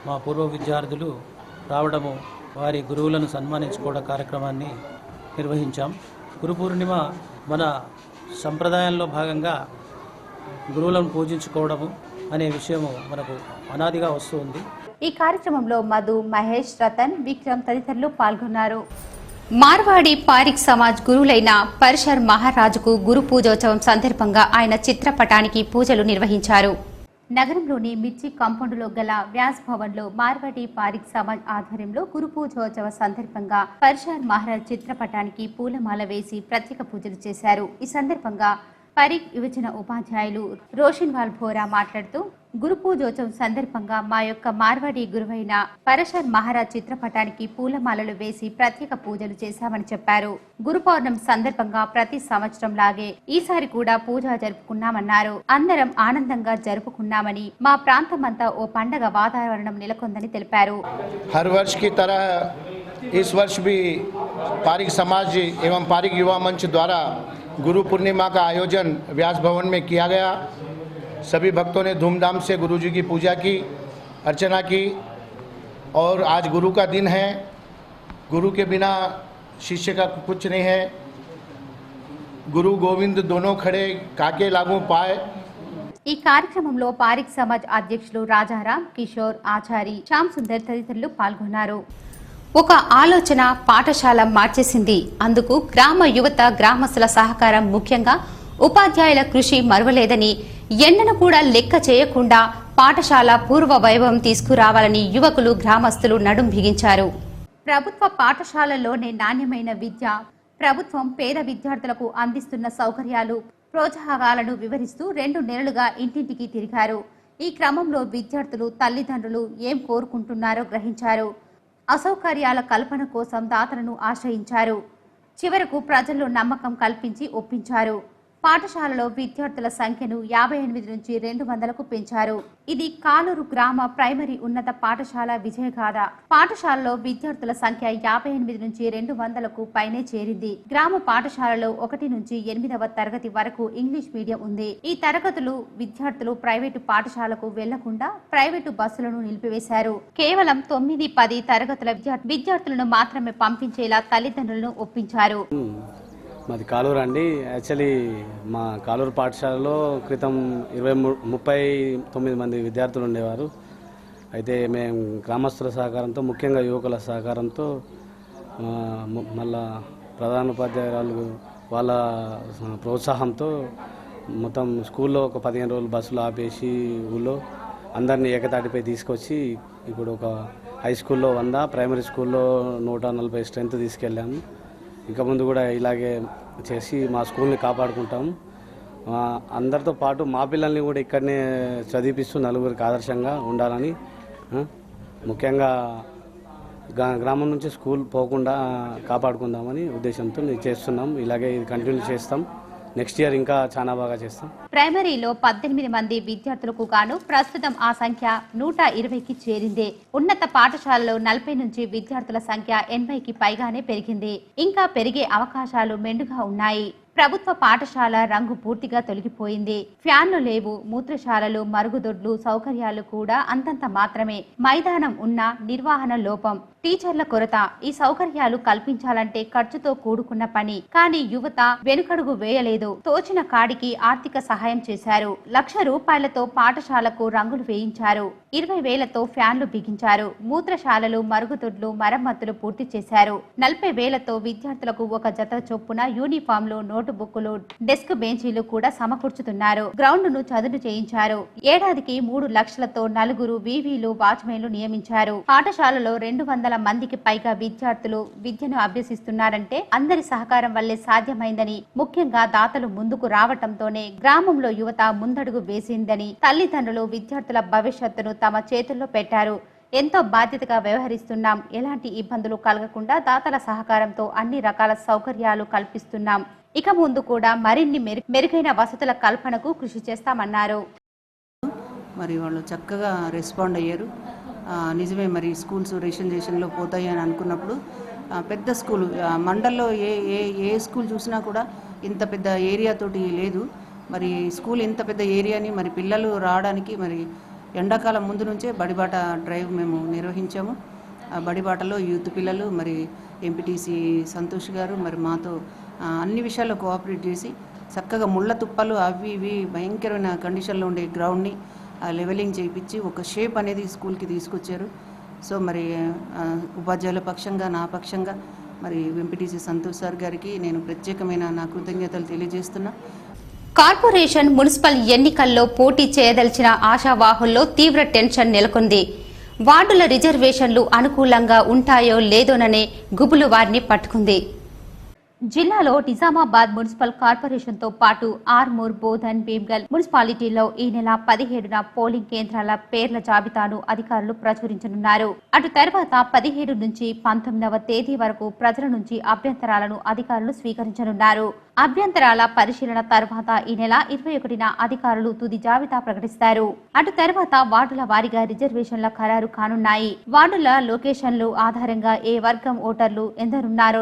మా పూర్వ విద్యార్థులు రావడము, వారి గురువులను సన్మానించుకోవడం కార్యక్రమాన్ని నిర్వహించాం. గురు పూర్ణిమ మన సంప్రదాయంలో భాగంగా గురువులను పూజించుకోవడము అనే విషయము మనకు అనాదిగా వస్తుంది. ఈ కార్యక్రమంలో మధు, మహేష్, రతన్, విక్రమ్ తదితరులు పాల్గొన్నారు. మార్వాడి పారిక్ సమాజ్ గురువులైన పరశర్ మహారాజుకు గురు పూజోత్సవం సందర్భంగా ఆయన చిత్రపటానికి పూజలు నిర్వహించారు. నగరంలోని మిర్చి కాంపౌండ్లో గల వ్యాస్ భవన్లో మార్వాడి పారిక్ సమాజ్ ఆధ్వర్యంలో గురు పూజోత్సవ సందర్భంగా పరశర్ మహారాజ్ చిత్రపటానికి పూలమాల వేసి ప్రత్యేక పూజలు చేశారు. ఈ సందర్భంగా పరిక్ యువజన ఉపాధ్యాయులు రోషన్వాల్ భోరా మాట్లాడుతూ గురు పూజోత్సవం సందర్భంగా మా యొక్క మార్వాడి గురువైన పరశర్ మహారాజ్ చిత్రపటానికి పూలమాలలు వేసి ప్రత్యేక పూజలు చేశామని చెప్పారు. గురు పౌర్ణమి సందర్భంగా ప్రతి సంవత్సరం లాగే ఈసారి కూడా పూజ జరుపుకున్నామన్నారు. అందరం ఆనందంగా జరుపుకున్నామని, మా ప్రాంతమంతా ఓ పండగ వాతావరణం నెలకొందని తెలిపారు. हर वर्ष की तरह इस वर्ष भी पारिक समाज एवं पारिक युवा मंच द्वारा गुरु पूर्णिमा का आयोजन व्यास भवन में किया गया। सभी भक्तों ने धूमधाम से गुरु जी की पूजा की, अर्चना की और आज गुरु का दिन है। गुरु के बिना शिष्य का कुछ नहीं है। गुरु गोविंद दोनों खड़े काके लागू पाए। ఈ కార్యక్రమంలో పారిక్ సమాజ్ అధ్యక్షులు రాజారాం, కిషోర్, ఆచారి, శ్యామ్ సుందర్ తదితరులు పాల్గొన్నారు. ఒక ఆలోచన పాఠశాల మార్చేసింది. అందుకు గ్రామ యువత, గ్రామస్తుల సహకారం, ముఖ్యంగా ఉపాధ్యాయుల కృషి మరువలేదని, ఎండను కూడా లెక్క చేయకుండా పాఠశాల పూర్వ వైభవం తీసుకురావాలని యువకులు, గ్రామస్తులు నడుం బిగించారు. ప్రభుత్వ పాఠశాలల్లోనే నాణ్యమైన విద్య, ప్రభుత్వం పేద విద్యార్థులకు అందిస్తున్న సౌకర్యాలు, ప్రోత్సాహకాలను వివరిస్తూ 2 నెలలుగా ఇంటింటికి తిరిగారు. ఈ క్రమంలో విద్యార్థులు, తల్లిదండ్రులు ఏం కోరుకుంటున్నారో గ్రహించారు. అసౌకర్యాల కల్పన కోసం దాతలను ఆశ్రయించారు. చివరకు ప్రజల్లో నమ్మకం కల్పించి ఒప్పించారు. పాఠశాలలో విద్యార్థుల సంఖ్యను 58 నుంచి 200కు పెంచారు. ఇది కాలూరు గ్రామ ప్రైమరీ ఉన్నత పాఠశాల విజయగాథ. పాఠశాలలో విద్యార్థుల సంఖ్య 58 నుంచి 200కు పైనే చేరింది. గ్రామ పాఠశాలలో 1 నుంచి 8వ తరగతి వరకు ఇంగ్లీష్ మీడియం ఉంది. ఈ తరగతులు విద్యార్థులు ప్రైవేటు పాఠశాలకు వెళ్లకుండా ప్రైవేటు బస్సులను నిలిపివేశారు. కేవలం 9, 10 తరగతుల విద్యార్థులను మాత్రమే పంపించేలా తల్లిదండ్రులను ఒప్పించారు. మాది కాలూరు అండి. యాక్చువల్లీ మా కాలూరు పాఠశాలలో క్రితం 39 మంది విద్యార్థులు ఉండేవారు. అయితే మేము గ్రామస్తుల సహకారంతో, ముఖ్యంగా యువకుల సహకారంతో, మళ్ళా ప్రధానోపాధ్యాయురాలు వాళ్ళ ప్రోత్సాహంతో మొత్తం స్కూల్లో ఒక 15 రోజులు బస్సులు ఆపేసి ఊళ్ళో అందరినీ ఏకతాటిపై తీసుకొచ్చి ఇప్పుడు ఒక హై స్కూల్లో 100, ప్రైమరీ స్కూల్లో 140 స్ట్రెంత్ తీసుకెళ్ళాము. ఇంకా ముందు కూడా ఇలాగే చేసి మా స్కూల్ని కాపాడుకుంటాము. అందరితో పాటు మా పిల్లల్ని కూడా ఇక్కడనే చదివిపిస్తూ నలుగురికి ఆదర్శంగా ఉండాలని, ముఖ్యంగా గ్రామం నుంచి స్కూల్ పోకుండా కాపాడుకుందామని ఉద్దేశంతో చేస్తున్నాం. ఇలాగే ఇది కంటిన్యూ చేస్తాం. నెక్స్ట్ ఇయర్ ఇంకా చాలా బాగా చేస్తాం. ప్రైమరీలో 18 మంది విద్యార్థులకు గాను ప్రస్తుతం ఆ సంఖ్య 120కి చేరింది. ఉన్నత పాఠశాలలో 40 నుంచి విద్యార్థుల సంఖ్య 80కి పైగానే పెరిగింది. ఇంకా పెరిగే అవకాశాలు మెండుగా ఉన్నాయి. ప్రభుత్వ పాఠశాల రంగు పూర్తిగా తొలగిపోయింది. ఫ్యాన్లు లేవు. మూత్రశాలలు, మరుగుదొడ్లు సౌకర్యాలు కూడా అంతంత మాత్రమే. మైదానం ఉన్న నిర్వహణ లోపం, టీచర్ల కొరత. ఈ సౌకర్యాలు కల్పించాలంటే ఖర్చుతో కూడుకున్న పని. కానీ యువత వెనుకడుగు వేయలేదు. తోచిన కాడికి ఆర్థిక సహాయం చేశారు. 1,00,000 రూపాయలతో పాఠశాలకు రంగులు వేయించారు. 20,000తో ఫ్యాన్లు బిగించారు. మూత్రశాలలు, మరుగుదొడ్లు మరమ్మతులు పూర్తి చేశారు. 40,000తో విద్యార్థులకు ఒక జత చొప్పున యూనిఫామ్లు, నోటుబుక్కులు, డెస్క్ బెంచీలు కూడా సమకూర్చుతున్నారు. గ్రౌండ్ ను చదును చేయించారు. ఏడాదికి 3 లక్షలతో 4 వీవీలు, వాచ్మెన్లు నియమించారు. పాఠశాలలో 200 మందికి పైగా విద్యార్థులు విద్యను అభ్యసిస్తున్నారంటే అందరి సహకారం వల్లే సాధ్యమైందని, ముఖ్యంగా దాతలు ముందుకు రావటంతోనే గ్రామంలో యువత ముందడుగు వేసిందని, తల్లిదండ్రులు విద్యార్థుల భవిష్యత్తును తమ చేతుల్లో పెట్టారు. ఎంతో బాధ్యతగా వ్యవహరిస్తున్నాం. ఎలాంటి ఇబ్బందులు కలగకుండా దాతల సహకారంతో అన్ని రకాల సౌకర్యాలు కల్పిస్తున్నాం. ఇక ముందు కూడా మరిన్ని మెరుగైన వసతుల కల్పనకు కృషి చేస్తామన్నారు. మరి వాళ్ళు చక్కగా రెస్పాండ్ అయ్యారు. నిజమే, మరి స్కూల్స్ రేషన్లో పోతాయి అని అనుకున్నప్పుడు పెద్ద స్కూల్ మండల్లో ఏ స్కూల్ చూసినా కూడా ఇంత పెద్ద ఏరియా తోటి లేదు. మరి స్కూల్ ఇంత పెద్ద ఏరియాని మరి పిల్లలు రావడానికి మరి ఎండాకాలం ముందు నుంచే బడిబాట డ్రైవ్ మేము నిర్వహించాము. ఆ బడిబాటలో యూత్ పిల్లలు మరి ఎంపీటీసీ సంతోష్ గారు మరి మాతో అన్ని విషయాల్లో కోఆపరేట్ చేసి చక్కగా ముళ్ళ తుప్పలు అవి ఇవి భయంకరమైన కండిషన్లో ఉండే గ్రౌండ్ని లెవెలింగ్ చేయించి ఒక షేప్ అనేది స్కూల్కి తీసుకొచ్చారు. సో మరి ఉపాధ్యాయుల పక్షంగా నా పక్షంగా మరి ఎంపీటీసీ సంతోష్ సార్ గారికి నేను ప్రత్యేకమైన నా కృతజ్ఞతలు తెలియజేస్తున్నా. కార్పొరేషన్ మున్సిపల్ ఎన్నికల్లో పోటీ చేయదలిచిన ఆశావాహుల్లో తీవ్ర టెన్షన్ నెలకొంది. వార్డుల రిజర్వేషన్లు అనుకూలంగా ఉంటాయో లేదోననే గుబులు వారిని పట్టుకుంది. జిల్లాలో నిజామాబాద్ మున్సిపల్ కార్పొరేషన్ తో పాటు ఆర్మూర్, బోధన్, భీమ్గల్ మున్సిపాలిటీలో ఈ నెల 17న పోలింగ్ కేంద్రాల పేర్ల జాబితాను అధికారులు ప్రచురించనున్నారు. అటు తర్వాత 17 నుంచి 19వ తేదీ వరకు ప్రజల నుంచి అభ్యంతరాలను అధికారులు స్వీకరించనున్నారు. అభ్యంతరాల పరిశీలన తర్వాత ఈ నెల 21న అధికారులు తుది జాబితా ప్రకటిస్తారు. అటు తర్వాత వార్డుల వారీగా రిజర్వేషన్ల ఖరారు కానున్నాయి. వార్డుల లొకేషన్లు ఆధారంగా ఏ వర్గం ఓటర్లు ఎందరున్నారో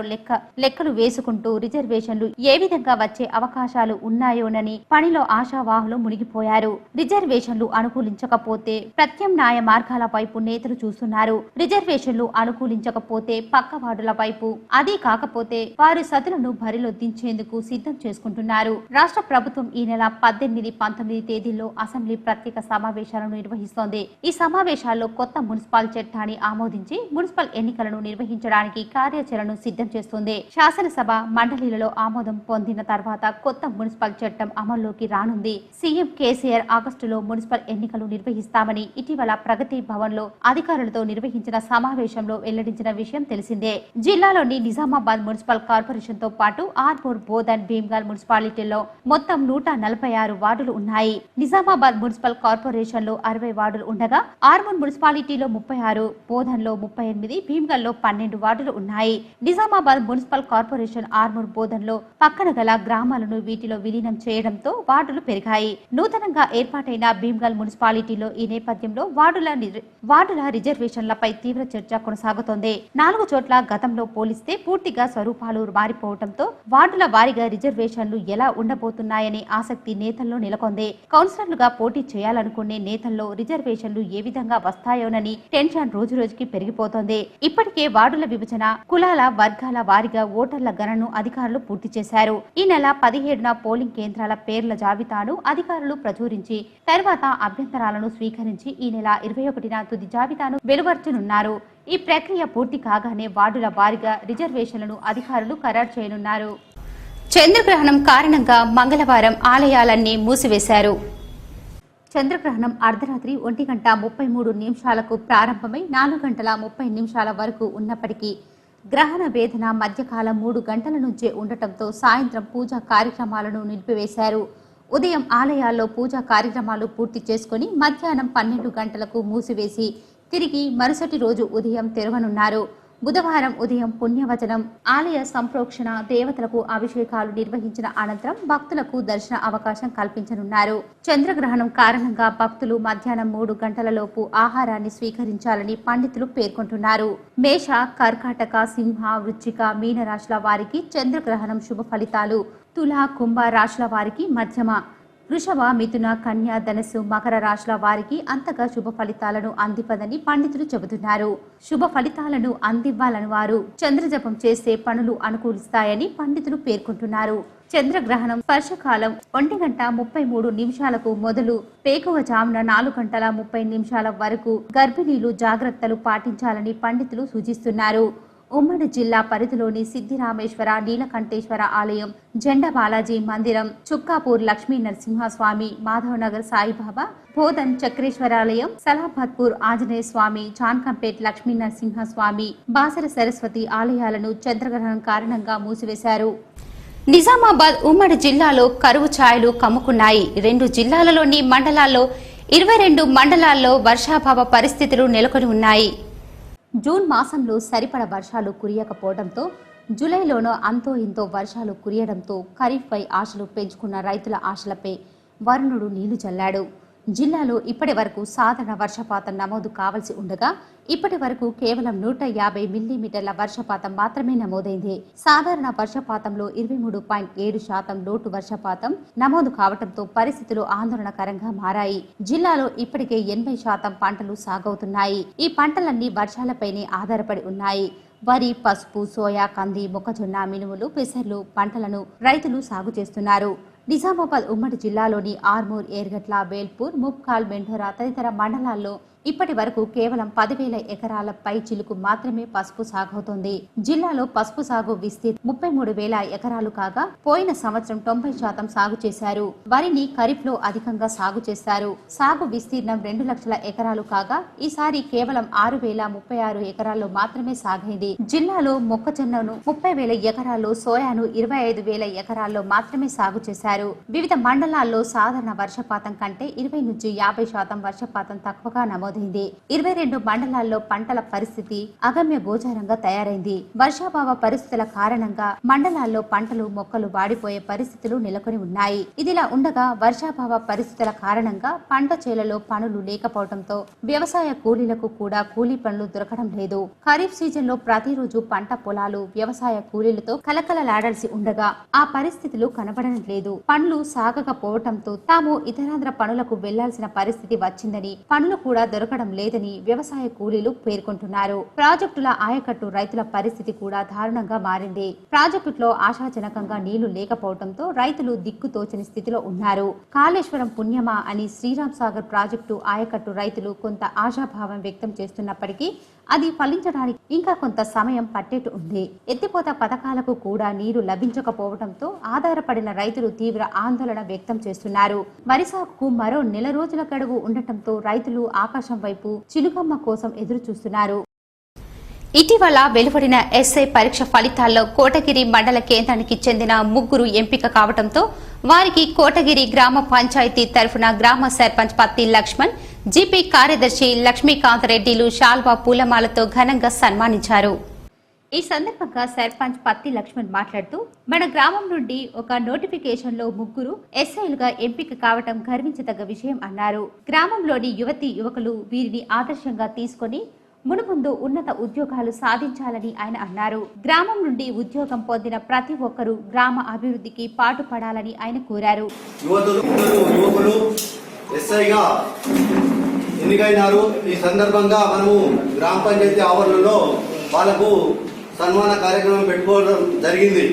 లెక్కలు వేసుకుంటూ రిజర్వేషన్లు ఏ విధంగా వచ్చే అవకాశాలు ఉన్నాయోనని పనిలో ఆశావాహులు మునిగిపోయారు. రిజర్వేషన్లు అనుకూలించకపోతే ప్రత్యామ్నాయ మార్గాల వైపు నేతలు చూస్తున్నారు. రిజర్వేషన్లు అనుకూలించకపోతే పక్క వార్డుల వైపు, అదీ కాకపోతే వారి సతులను బరిలో దించేందుకు సిద్ధం చేసుకుంటున్నారు. రాష్ట్ర ప్రభుత్వం ఈ నెల 18, 19 తేదీల్లో అసెంబ్లీ ప్రత్యేక సమావేశాలను నిర్వహిస్తోంది. ఈ సమావేశాల్లో కొత్త మున్సిపల్ చట్టాన్ని ఆమోదించి మున్సిపల్ ఎన్నికలను నిర్వహించడానికి కార్యాచరణను సిద్ధం చేస్తుంది. శాసనసభ మండలిలలో ఆమోదం పొందిన తర్వాత కొత్త మున్సిపల్ చట్టం అమల్లోకి రానుంది. సీఎం కేసీఆర్ ఆగస్టులో మున్సిపల్ ఎన్నికలు నిర్వహిస్తామని ఇటీవల ప్రగతి భవన్ లో అధికారులతో నిర్వహించిన సమావేశంలో వెల్లడించిన విషయం తెలిసిందే. జిల్లాలోని నిజామాబాద్ మున్సిపల్ కార్పొరేషన్ తో పాటు ఆర్మూర్, బోధన్, భీమ్గల్ మున్సిపాలిటీల్లో మొత్తం 146 వార్డులు ఉన్నాయి. నిజామాబాద్ మున్సిపల్ కార్పొరేషన్ లో 60 వార్డులు ఉండగా ఆర్మూర్ మున్సిపాలిటీలో 36, బోధన్ లో 38, భీమ్గల్ లో 12 వార్డులు ఉన్నాయి. నిజామాబాద్ మున్సిపల్ కార్పొరేషన్ ఆర్మూర్, బోధన్ లో పక్కన గల గ్రామాలను వీటిలో విలీనం చేయడంతో వార్డులు పెరిగాయి. నూతనంగా ఏర్పాటైన భీమ్గల్ మున్సిపాలిటీలో ఈ నేపథ్యంలో వార్డుల రిజర్వేషన్లపై తీవ్ర చర్చ కొనసాగుతోంది. 4 చోట్ల గతంలో పోలిస్తే పూర్తిగా స్వరూపాలు మారిపోవడంతో వార్డుల వారీగా రిజర్వేషన్లు ఎలా ఉండబోతున్నాయనే ఆసక్తి నేతల్లో నెలకొంది. కౌన్సిలర్లుగా పోటీ చేయాలనుకునే నేతల్లో రిజర్వేషన్లు ఏ విధంగా వస్తాయోనని టెన్షన్ రోజురోజుకి పెరిగిపోతోంది. ఇప్పటికే వార్డుల విభజన, కులాల, వర్గాల వారీగా ఓటర్ల గణనను అధికారులు పూర్తి చేశారు. ఈ నెల 17న పోలింగ్ కేంద్రాల పేర్ల జాబితాను అధికారులు ప్రచురించి తర్వాత అభ్యంతరాలను స్వీకరించి ఈ నెల 21న తుది జాబితాను వెలువర్చనున్నారు. ఈ ప్రక్రియ పూర్తి కాగానే వార్డుల వారీగా రిజర్వేషన్లను అధికారులు ఖరారు చేయనున్నారు. చంద్రగ్రహణం కారణంగా మంగళవారం ఆలయాలన్నీ మూసివేశారు. చంద్రగ్రహణం అర్ధరాత్రి 1:33 ప్రారంభమై 4:30 వరకు ఉన్నప్పటికీ గ్రహణ వేదన మధ్యకాలం 3 గంటల నుంచే ఉండటంతో సాయంత్రం పూజా కార్యక్రమాలను నిలిపివేశారు. ఉదయం ఆలయాల్లో పూజా కార్యక్రమాలు పూర్తి చేసుకుని మధ్యాహ్నం 12 గంటలకు మూసివేసి తిరిగి మరుసటి రోజు ఉదయం తెరవనున్నారు. బుధవారం ఉదయం పుణ్యవచనం, ఆలయ సంప్రోక్షణ, దేవతలకు అభిషేకాలు నిర్వహించిన అనంతరం భక్తులకు దర్శన అవకాశం కల్పించనున్నారు. చంద్రగ్రహణం కారణంగా భక్తులు మధ్యాహ్నం 3 గంటలలోపు ఆహారాన్ని స్వీకరించాలని పండితులు పేర్కొంటున్నారు. మేష, కర్కాటక, సింహ, వృశ్చిక, మీన రాశుల వారికి చంద్రగ్రహణం శుభ ఫలితాలు. తుల, కుంభ రాశుల వారికి మధ్యమ, వృషభ, మిథున, కన్య, ధనస్సు, మకర రాశుల వారికి అంతగా శుభ ఫలితాలను అందివ్వదని పండితులు చెబుతున్నారు. శుభ ఫలితాలను అందివ్వాలని వారు చంద్రజపం చేస్తే పనులు అనుకూలిస్తాయని పండితులు పేర్కొంటున్నారు. చంద్రగ్రహణం స్పర్శకాలం 1:33 మొదలు పేకువజామున 4:30 వరకు గర్భిణీలు జాగ్రత్తలు పాటించాలని పండితులు సూచిస్తున్నారు. ఉమ్మడి జిల్లా పరిధిలోని సిద్ధిరామేశ్వర నీలకంఠేశ్వర ఆలయం, జెండా బాలాజీ మందిరం, చుక్కాపూర్ లక్ష్మీ నరసింహస్వామి, మాధవనగర్ సాయిబాబా, బోధన్ చక్రేశ్వరాలయం, సలాబత్పూర్ ఆంజనేయ స్వామి, జాన్కంపేట్ లక్ష్మీ నరసింహస్వామి, బాసర సరస్వతి ఆలయాలను చంద్రగ్రహణం కారణంగా మూసివేశారు. నిజామాబాద్ ఉమ్మడి జిల్లాలో కరువు ఛాయలు కమ్ముకున్నాయి. 2 జిల్లాలలోని మండలాల్లో 22 మండలాల్లో వర్షాభావ పరిస్థితులు నెలకొని ఉన్నాయి. జూన్ మాసంలో సరిపడ వర్షాలు కురియకపోవడంతో జూలైలోనూ అంతో ఇంతో వర్షాలు కురియడంతో ఖరీఫ్పై ఆశలు పెంచుకున్న రైతుల ఆశలపై వరుణుడు నీళ్లు చల్లాడు. జిల్లాలో ఇప్పటి వరకు సాధారణ వర్షపాతం నమోదు కావాల్సి ఉండగా ఇప్పటి వరకు కేవలం 150 మిల్లీమీటర్ల వర్షపాతం మాత్రమే నమోదైంది. సాధారణ వర్షపాతంలో 23.7% లోటు వర్షపాతం నమోదు కావడంతో పరిస్థితులు ఆందోళనకరంగా మారాయి. జిల్లాలో ఇప్పటికే 80% పంటలు సాగవుతున్నాయి. ఈ పంటలన్నీ వర్షాలపైనే ఆధారపడి ఉన్నాయి. వరి, పసుపు, సోయా, కంది, మొక్కజొన్న, మినుములు, పెసర్లు పంటలను రైతులు సాగు చేస్తున్నారు. నిజామాబాద్ ఉమ్మడి జిల్లాలోని ఆర్మూర్, ఏర్గట్ల, వేల్పూర్, ముప్కాల్, మెండోరా తదితర మండలాల్లో ఇప్పటి వరకు కేవలం 10,000 ఎకరాల పై చిలుకు మాత్రమే పసుపు సాగవుతోంది. జిల్లాలో పసుపు సాగు విస్తీర్ణం 33,000 ఎకరాలు కాగా పోయిన సంవత్సరం 90% సాగు చేశారు. వరిని ఖరీఫ్ లో అధికంగా సాగు చేశారు. సాగు విస్తీర్ణం 2 లక్షల ఎకరాలు కాగా ఈసారి కేవలం 6,036 ఎకరాల్లో మాత్రమే సాగైంది. జిల్లాలో మొక్కజొన్నను 30,000 ఎకరాల్లో, సోయాను 25,000 ఎకరాల్లో మాత్రమే సాగు చేశారు. వివిధ మండలాల్లో సాధారణ వర్షపాతం కంటే 20 నుంచి 50% వర్షపాతం తక్కువగా నమోదు 22 మండలాల్లో పంటల పరిస్థితి అగమ్య గోచారంగా తయారైంది. వర్షాభావ పరిస్థితుల కారణంగా మండలాల్లో పంటలు, మొక్కలు వాడిపోయే పరిస్థితులు నెలకొని ఉన్నాయి. ఇదిలా ఉండగా వర్షాభావ పరిస్థితుల కారణంగా పంట చేలలో పనులు లేకపోవడంతో వ్యవసాయ కూలీలకు కూడా కూలీ పనులు దొరకడం లేదు. ఖరీఫ్ సీజన్ లో ప్రతిరోజు పంట పొలాలు వ్యవసాయ కూలీలతో కలకలలాడాల్సి ఉండగా ఆ పరిస్థితులు కనబడడం లేదు. పనులు సాగకపోవడంతో తాము ఇతరాంధ్ర పనులకు వెళ్లాల్సిన పరిస్థితి వచ్చిందని, పనులు కూడా దొరకడం లేదని వ్యవసాయ కూలీలు పేర్కొంటున్నారు. ప్రాజెక్టుల ఆయకట్టు రైతుల పరిస్థితి కూడా దారుణంగా మారింది. ప్రాజెక్టులో ఆశాజనకంగా నీళ్లు లేకపోవడంతో రైతులు దిక్కుతోచని స్థితిలో ఉన్నారు. కాళేశ్వరం పుణ్యమా అని శ్రీరామ్ సాగర్ ప్రాజెక్టు ఆయకట్టు రైతులు కొంత ఆశాభావం వ్యక్తం చేస్తున్నప్పటికీ అది ఫలించడానికి ఇంకా కొంత సమయం పట్టేట్టు ఉంది. ఎత్తిపోత పథకాలకు కూడా నీరు లభించకపోవడంతో ఆధారపడిన రైతులు తీవ్ర ఆందోళన వ్యక్తం చేస్తున్నారు. వరి సాగుకు మరో నెల రోజుల గడువు ఉండటంతో రైతులు ఆకాశం వైపు చిలుకమ్మ కోసం ఎదురు చూస్తున్నారు. ఇటీవల వెలువడిన ఎస్ఐ పరీక్ష ఫలితాల్లో కోటగిరి మండల కేంద్రానికి చెందిన 3 ఎంపిక కావడంతో వారికి కోటగిరి గ్రామ పంచాయతీ తరఫున గ్రామ సర్పంచ్ పత్తి లక్ష్మణ్, జీపీ కార్యదర్శి లక్ష్మీకాంత్ రెడ్డిలు శాల్వా పూలమాలతో ఘనంగా సన్మానించారు. ఈ సందర్భంగా సర్పంచ్ పత్తి లక్ష్మణ్ మాట్లాడుతూ మన గ్రామం నుండి ఒక నోటిఫికేషన్ లో 3 ఎస్ఐలుగా ఎంపిక కావడం గర్వించదగ్గ విషయం అన్నారు. గ్రామంలోని యువతీ యువకులు వీరిని ఆదర్శంగా తీసుకొని మునుముందు ఉన్నత ఉద్యోగాలు సాధించాలని ఆయన అన్నారు. గ్రామం నుండి ఉద్యోగం పొందిన ప్రతి ఒక్కరూ గ్రామ అభివృద్ధికి పాటుపడాలని ఆయన కోరారు. యువకులు ఎస్ఐగా ఎన్నికైనారు. ఈ సందర్భంగా మనము గ్రామ పంచాయతీ ఆవరణలో వాళ్ళకు సన్మాన కార్యక్రమం పెట్టుకోవడం జరిగింది.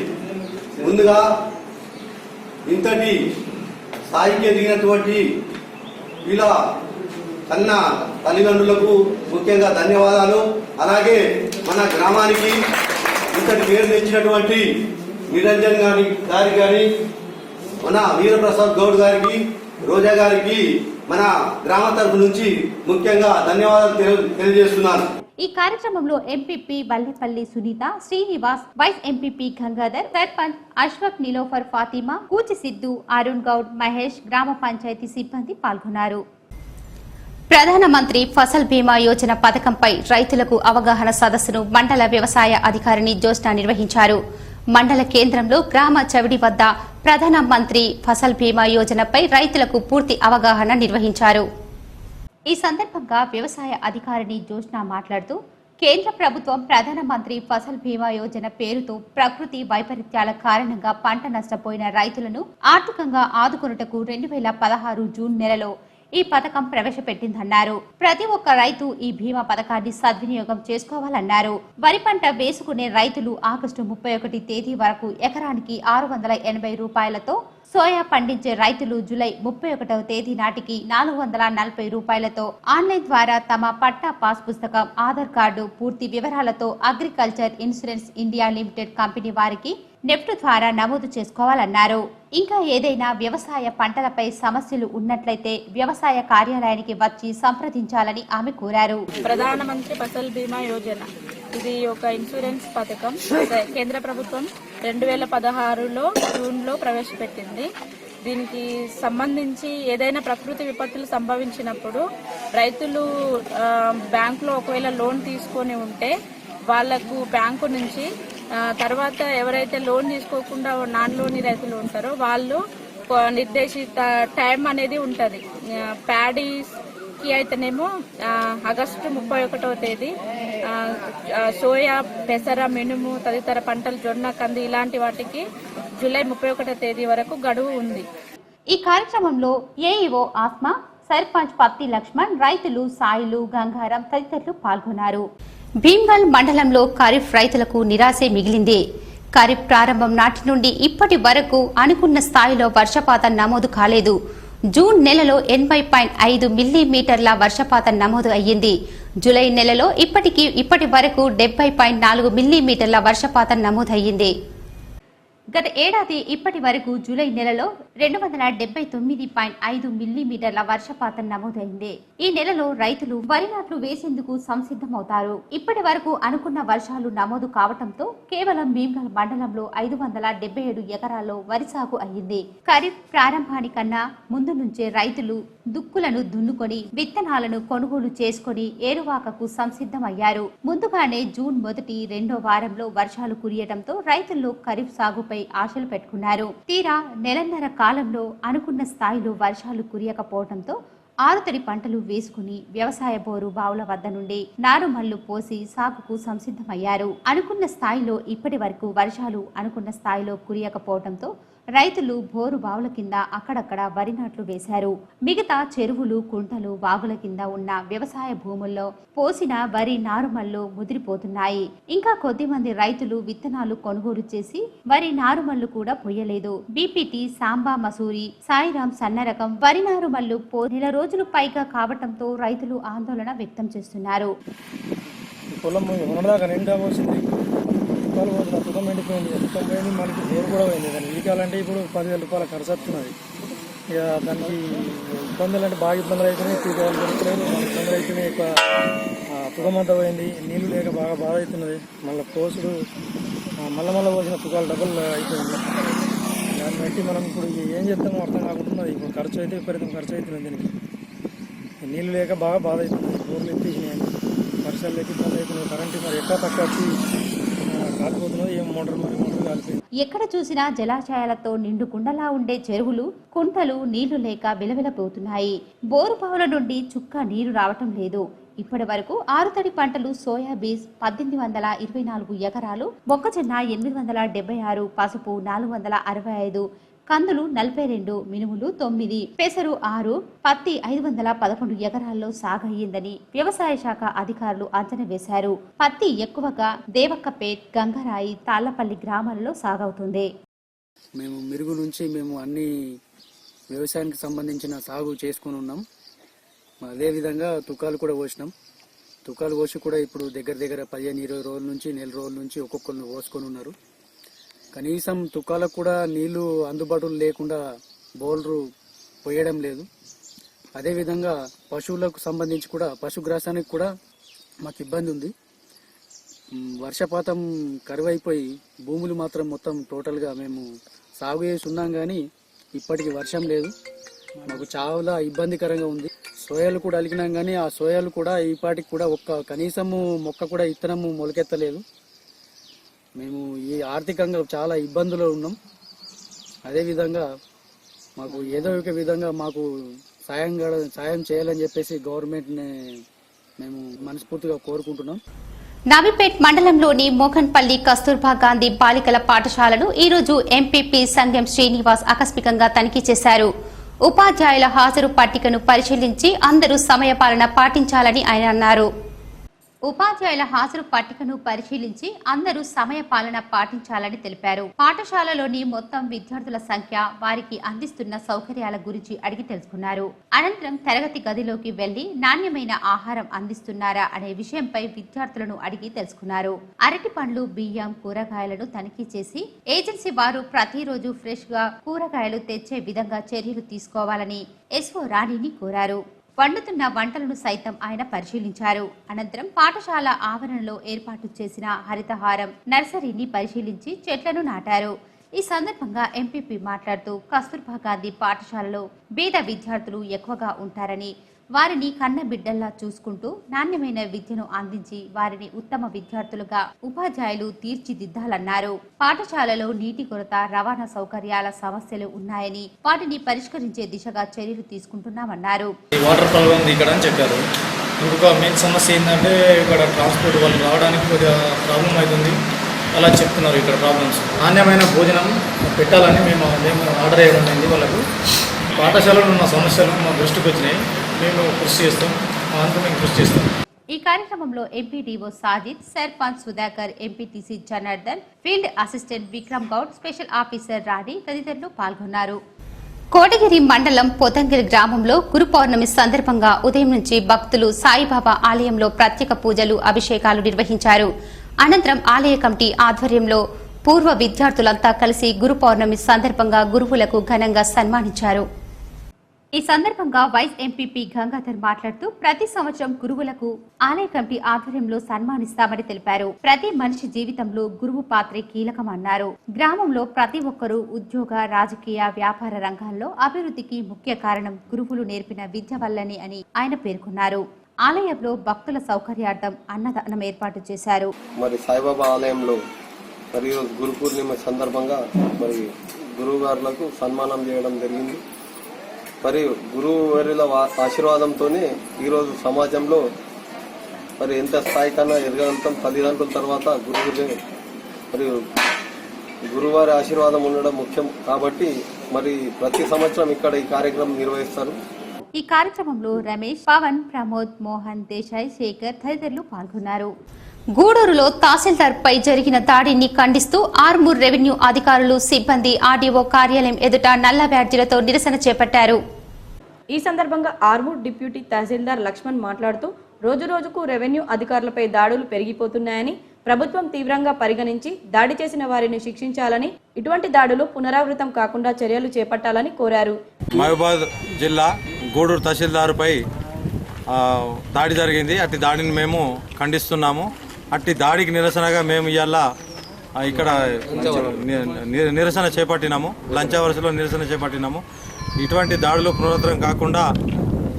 ముందుగా ఇంతటి స్థాయికి ఎదిగినటువంటి వీళ్ళ కన్న తల్లిదండ్రులకు ముఖ్యంగా ధన్యవాదాలు. అలాగే మన గ్రామానికి ఇంతటి పేరు తెచ్చినటువంటి నిరంజన్ గారికి కానీ, మన వీరప్రసాద్ గౌడ్ గారికి, రోజా గారికి మన గ్రామ తరఫు నుంచి ముఖ్యంగా ధన్యవాదాలు తెలియజేస్తున్నాను. ఈ కార్యక్రమంలో MPP Vallepalli Sunitha, Srinivas, vice MPP Gangadhar, sarpanch Ashfaq, Nilofar, Fatima, Kuchi Siddhu, Arun Goud, Mahesh, గ్రామ పంచాయతీ సిబ్బంది పాల్గొన్నారు. ప్రధానమంత్రి ఫసల్ బీమా యోజన పథకంపై రైతులకు అవగాహన సదస్సును మండల వ్యవసాయ అధికారిని జ్యోత్స్న నిర్వహించారు. మండల కేంద్రంలో గ్రామ చవిడి వద్ద ప్రధానమంత్రి ఫసల్ బీమా యోజనపై రైతులకు పూర్తి అవగాహన నిర్వహించారు. ఈ సందర్భంగా వ్యవసాయ అధికారిని జ్యోత్స్న మాట్లాడుతూ కేంద్ర ప్రభుత్వం ప్రధానమంత్రి ఫసల్ బీమా యోజన పేరుతో ప్రకృతి వైపరీత్యాల కారణంగా పంట నష్టపోయిన రైతులను ఆర్థికంగా ఆదుకొనుటకు 2016 జూన్ నెలలో ఈ పథకం ప్రవేశపెట్టిందన్నారు. ప్రతి ఒక్క రైతు ఈ బీమా పథకాన్ని సద్వినియోగం చేసుకోవాలన్నారు. వరి పంట వేసుకునే రైతులు ఆగస్టు 31 తేదీ వరకు ఎకరానికి 680 రూపాయలతో, సోయా పండించే రైతులు జూలై 31వ తేదీ నాటికి 440 రూపాయలతో ఆన్లైన్ ద్వారా తమ పట్టా పాస్ పుస్తకం, ఆధార్ కార్డు పూర్తి వివరాలతో agriculture insurance India limited company వారికి నెఫ్ట్ ద్వారా నమోదు చేసుకోవాలన్నారు. ఇంకా ఏదైనా వ్యవసాయ పంటలపై సమస్యలు ఉన్నట్లయితే వ్యవసాయ కార్యాలయానికి వచ్చి సంప్రదించాలని ఆమె కోరారు. ప్రధానమంత్రి ఫసల్ బీమా యోజన ఇది ఒక ఇన్సూరెన్స్ పథకం. కేంద్ర ప్రభుత్వం 2016లో జూన్లో ప్రవేశపెట్టింది. దీనికి సంబంధించి ఏదైనా ప్రకృతి విపత్తులు సంభవించినప్పుడు రైతులు బ్యాంకులో ఒకవేళ లోన్ తీసుకొని ఉంటే వాళ్లకు బ్యాంకు నుంచి తర్వాత ఎవరైతే లోన్ తీసుకోకుండా నాన్ లోన్ రైతులు ఉంటారో వాళ్ళు నిర్దేశిత టైం అనేది ఉంటుంది. ప్యాడీకి అయితేనేమో ఆగస్టు 31వ తేదీ, సోయా, పెసర, మినుము తదితర పంటలు, జొన్న, కంది ఇలాంటి వాటికి జూలై 31వ తేదీ వరకు గడువు ఉంది. ఈ కార్యక్రమంలో ఏఈఓ ఆస్మా, సర్పంచ్ పత్తి లక్ష్మణ్, రైతులు సాయిలు, గంగారం తదితరులు పాల్గొన్నారు. భీమ్గల్ మండలంలో ఖరీఫ్ రైతులకు నిరాశే మిగిలింది. ఖరీఫ్ ప్రారంభం నాటి నుండి ఇప్పటి వరకు అనుకున్న స్థాయిలో వర్షపాతం నమోదు కాలేదు. జూన్ నెలలో 80.5 మిల్లీమీటర్ల వర్షపాతం నమోదు అయ్యింది. జూలై నెలలో ఇప్పటి వరకు 70.4 మిల్లీమీటర్ల వర్షపాతం నమోదయ్యింది. గత ఏడాది ఇప్పటి వరకు జూలై నెలలో 279.5 మిల్లీమీటర్ల వర్షపాతం నమోదైంది. ఈ నెలలో రైతులు వరి నాట్లు వేసేందుకు సంసిద్ధమవుతారు. ఇప్పటి వరకు అనుకున్న వర్షాలు నమోదు కావడంతో కేవలం భీమ్గల్ మండలంలో 577 ఎకరాల్లో వరి సాగు అయ్యింది. ఖరీఫ్ ప్రారంభానికన్నా ముందు నుంచే రైతులు దుక్కులను దున్నుకొని విత్తనాలను కొనుగోలు చేసుకుని ఏరువాకకు సంసిద్ధమయ్యారు. ముందుగానే జూన్ మొదటి, రెండో వారంలో వర్షాలు కురియడంతో రైతుల్లో ఖరీఫ్ సాగుపై ఆశలు పెట్టుకున్నారు. తీరా నెలన్నర కాలంలో అనుకున్న స్థాయిలో వర్షాలు కురియకపోవడంతో ఆరుతడి పంటలు వేసుకుని వ్యవసాయ బోరు బావుల వద్ద నుండి నారుమళ్లు పోసి సాగుకు సంసిద్ధమయ్యారు. అనుకున్న స్థాయిలో ఇప్పటి వరకు వర్షాలు అనుకున్న స్థాయిలో కురియకపోవడంతో రైతులు బోరు బావుల కింద అక్కడక్కడ వరి నాట్లు వేశారు. మిగతా చెరువులు, కుంటలు, వాగుల కింద ఉన్న వ్యవసాయ భూముల్లో పోసిన వరి నారుమళ్లు ముదిరిపోతున్నాయి. ఇంకా కొద్దిమంది రైతులు విత్తనాలు కొనుగోలు చేసి వరి నారుమళ్లు కూడా పొయ్యలేదు. బీపీటీ, సాంబా మసూరి, సాయిరాం సన్న రకం వరి నారుమళ్లు నెల రోజులు పైగా కావటంతో రైతులు ఆందోళన వ్యక్తం చేస్తున్నారు. తుకం ఎండిపోయింది, తుకం పోయింది, మనకి బోరు కూడా పోయింది. దాన్ని వీకాలంటే ఇప్పుడు 10,000 రూపాయల ఖర్చు వస్తున్నది. ఇక దానికి ఇబ్బందులు అంటే బాగా ఇబ్బందులు అవుతున్నాయి. పీకాలు దొరకలేదు, ఇబ్బందులు అవుతున్నాయి. ఎక్కువ తుకం అంతా పోయింది, నీళ్లు లేక బాగా బాధ అవుతున్నది. మళ్ళీ పోసుడు మళ్ళీ పోసిన తుకాలు డబ్బులు అయిపోయింది. దాన్ని బట్టి మనం ఇప్పుడు ఏం చేస్తామో అర్థం కాకుంటున్నది. ఇప్పుడు ఖర్చు అయితే విపరీతం ఖర్చు అవుతున్నది. దీనికి నీళ్లు లేక బాగా బాధ అవుతుంది. బోర్లు ఎత్తేసినాయి, వర్షాలు లేక ఇబ్బంది అవుతున్నాయి. కరెంటు మరి ఎక్కడ తక్కువ వచ్చి ఎక్కడ చూసినా జలాశయాలతో నిండు కుండలా ఉండే చెరువులు, కుంటలు నీళ్లు లేక విలవిలపోతున్నాయి. బోరు బావుల నుండి చుక్క నీరు రావటం లేదు. ఇప్పటి వరకు ఆరుతడి పంటలు సోయాబీన్స్ 1824 ఎకరాలు, మొక్కజొన్న 876, పసుపు 465, కందులు 42, మినుములు 9, పెసరు 6, పత్తి 511 ఎకరాల్లో సాగయ్యిందని వ్యవసాయ శాఖ అధికారులు అంచనా వేశారు. పత్తి ఎక్కువగా దేవక్కపేట్, గంగరాయి, తాళ్లపల్లి గ్రామాలలో సాగవుతుంది. మేము మిరుగు నుంచి అన్ని వ్యవసాయానికి సంబంధించిన సాగు చేసుకుని ఉన్నాం. అదేవిధంగా తుకాలు కూడా పోసినాం. తుకాలు పోసి కూడా ఇప్పుడు దగ్గర 15-20 రోజుల నుంచి, నెల రోజుల నుంచి ఒక్కొక్కరిని పోసుకొని ఉన్నారు. కనీసం తుకాలకు కూడా నీళ్లు అందుబాటులో లేకుండా బౌలరు పోయడం లేదు. అదేవిధంగా పశువులకు సంబంధించి కూడా పశుగ్రాసానికి కూడా మాకు ఇబ్బంది ఉంది. వర్షపాతం కరువైపోయి భూములు మాత్రం మొత్తం టోటల్గా మేము సాగు చేసి ఉన్నాం, కానీ ఇప్పటికి వర్షం లేదు. మాకు చాలా ఇబ్బందికరంగా ఉంది. సోయాలు కూడా అలిగినాం, కానీ ఆ సోయాలు కూడా ఈపాటికి కూడా కనీసము మొక్క కూడా ఇత్తనము మొలకెత్తలేదు. మేము ఈ ఆర్థికంగా చాలా ఇబ్బందులు ఉన్నాం. అదేవిధంగా మాకు ఏదో ఒక విధంగా మాకు సాయం చేయాలని చెప్పేసి గవర్నమెంట్ని మేము మనస్ఫూర్తిగా కోరుకుంటున్నాం. నవీపేట్ మండలంలోని మోహన్పల్లి కస్తూర్బా గాంధీ బాలికల పాఠశాలను ఈరోజు ఎంపీపీ సంగెం శ్రీనివాస్ ఆకస్మికంగా తనిఖీ చేశారు. ఉపాధ్యాయుల హాజరు పట్టికను పరిశీలించి అందరూ సమయపాలన పాటించాలని ఆయన అన్నారు. ఉపాధ్యాయుల హాజరు పట్టికను పరిశీలించి అందరూ సమయపాలన పాటించాలని తెలిపారు. పాఠశాలలోని మొత్తం విద్యార్థుల సంఖ్య, వారికి అందిస్తున్న సౌకర్యాల గురించి అడిగి తెలుసుకున్నారు. అనంతరం తరగతి గదిలోకి వెళ్లి నాణ్యమైన ఆహారం అందిస్తున్నారా అనే విషయంపై విద్యార్థులను అడిగి తెలుసుకున్నారు. అరటి పండ్లు, బియ్యం, కూరగాయలను తనిఖీ చేసి ఏజెన్సీ వారు ప్రతిరోజు ఫ్రెష్ గా కూరగాయలు తెచ్చే విధంగా చర్యలు తీసుకోవాలని ఎస్ఓ రాణిని కోరారు. వండుతున్న వంటలను సైతం ఆయన పరిశీలించారు. అనంతరం పాఠశాల ఆవరణలో ఏర్పాటు చేసిన హరితహారం నర్సరీని పరిశీలించి చెట్లను నాటారు. ఈ సందర్భంగా ఎంపీపీ మాట్లాడుతూ కస్తూర్బా గాంధీ పాఠశాలలో బీద విద్యార్థులు ఎక్కువగా ఉంటారని, వారిని కన్న బిడ్డల్లా చూసుకుంటూ నాణ్యమైన విద్యను అందించి వారిని ఉత్తమ విద్యార్థులుగా ఉపాధ్యాయులు తీర్చిదిద్దాలన్నారు. పాఠశాలలో నీటి కొరత, రవాణా సౌకర్యాల సమస్యలు ఉన్నాయని, వాటిని పరిష్కరించే దిశగా చర్యలు తీసుకుంటున్నామన్నారు. వాటర్ ప్రాబ్లం ఉంది ఇక్కడ అని చెప్పారు. ఇంకొక మెయిన్ సమస్య ఏంటంటే ఇక్కడ ట్రాన్స్పోర్ట్ వాళ్ళు రావడానికి కొద్దిగా ప్రాబ్లం అవుతుంది అలా చెప్తున్నారు. ఇక్కడ ప్రాబ్లమ్స్, నాణ్యమైన భోజనం పెట్టాలని మేము ఆర్డర్ చేయడం అయింది వాళ్ళకు. పాఠశాలలో ఉన్న సమస్యలు మా దృష్టికి వచ్చినాయి. మేము కృషి చేస్తాం, మా అంతా మేము కృషి చేస్తాం. ఈ కార్యక్రమంలో MPDO Sajid, sarpanch Sudhakar, MPTC Janardhan, field assistant Vikram Goud, special officer Rani తదితరులు పాల్గొన్నారు. కోటగిరి మండలం పొతంగిరి గ్రామంలో గురు పౌర్ణమి సందర్భంగా ఉదయం నుంచి భక్తులు సాయిబాబా ఆలయంలో ప్రత్యేక పూజలు, అభిషేకాలు నిర్వహించారు. అనంతరం ఆలయ కమిటీ ఆధ్వర్యంలో పూర్వ విద్యార్థులంతా కలిసి గురు పౌర్ణమి సందర్భంగా గురువులకు ఘనంగా సన్మానించారు. ఈ సందర్భంగా వైస్ ఎంపీపీ గంగాధర్ మాట్లాడుతూ ప్రతి సంవత్సరం గురువులకు ఆలయ కమిటీ ఆధ్వర్యంలో సన్మానిస్తామని తెలిపారు. ప్రతి మనిషి జీవితంలో గురువు పాత్రే కీలకమన్నారు. గ్రామంలో ప్రతి ఒక్కరూ ఉద్యోగ, రాజకీయ, వ్యాపార రంగాల్లో అభివృద్ధికి ముఖ్య కారణం గురువులు నేర్పిన విద్య వల్లనే అని ఆయన పేర్కొన్నారు. ఆలయంలో భక్తుల సౌకర్యార్థం అన్నదానం ఏర్పాటు చేశారు. మరి సాయిబాబా ఆలయంలో మరి గురు పూర్ణిమ సందర్భంగా మరి గురువు గారులకు సన్మానం చేయడం జరిగింది. మరి గురువు వారిల ఆశీర్వాదంతోనే ఈరోజు సమాజంలో మరి ఎంత స్థాయి కన్నా ఎదగలుగుతాం. తల్లిదండ్రుల తర్వాత గురువులే, మరి గురువారి ఆశీర్వాదం ఉండడం ముఖ్యం కాబట్టి మరి ప్రతి సంవత్సరం ఇక్కడ ఈ కార్యక్రమం నిర్వహిస్తారు. ఈ కార్యక్రమంలో రమేష్, పవన్, ప్రమోద్, మోహన్, దేశాయ్, శేఖర్ తదితరులు పాల్గొన్నారు. గూడూరులో తహసీల్దార్ పై జరిగిన దాడిని ఖండిస్తూ ఆర్మూర్ రెవెన్యూ అధికారులు, సిబ్బంది ఆర్డీఓ కార్యాలయం ఎదుట నల్ల బ్యాడ్జీలతో నిరసన చేపట్టారు. ఈ సందర్భంగా ఆర్మూర్ డిప్యూటీ తహసీల్దార్ లక్ష్మణ్ మాట్లాడుతూ రోజురోజుకు రెవెన్యూ అధికారులపై దాడులు పెరిగిపోతున్నాయని, ప్రభుత్వం తీవ్రంగా పరిగణించి దాడి చేసిన వారిని శిక్షించాలని, ఇటువంటి దాడులు పునరావృతం కాకుండా చర్యలు చేపట్టాలని కోరారు. మహబూబాద్ జిల్లా గూడూరు తహసీల్దార్పై దాడి జరిగింది. అట్టి దాడిని మేము ఖండిస్తున్నాము. అట్టి దాడికి నిరసనగా మేము ఇవాళ ఇక్కడ నిరసన చేపట్టినాము. లంచావరసలో నిరసన చేపట్టినాము. ఇటువంటి దాడులు పునరావృతం కాకుండా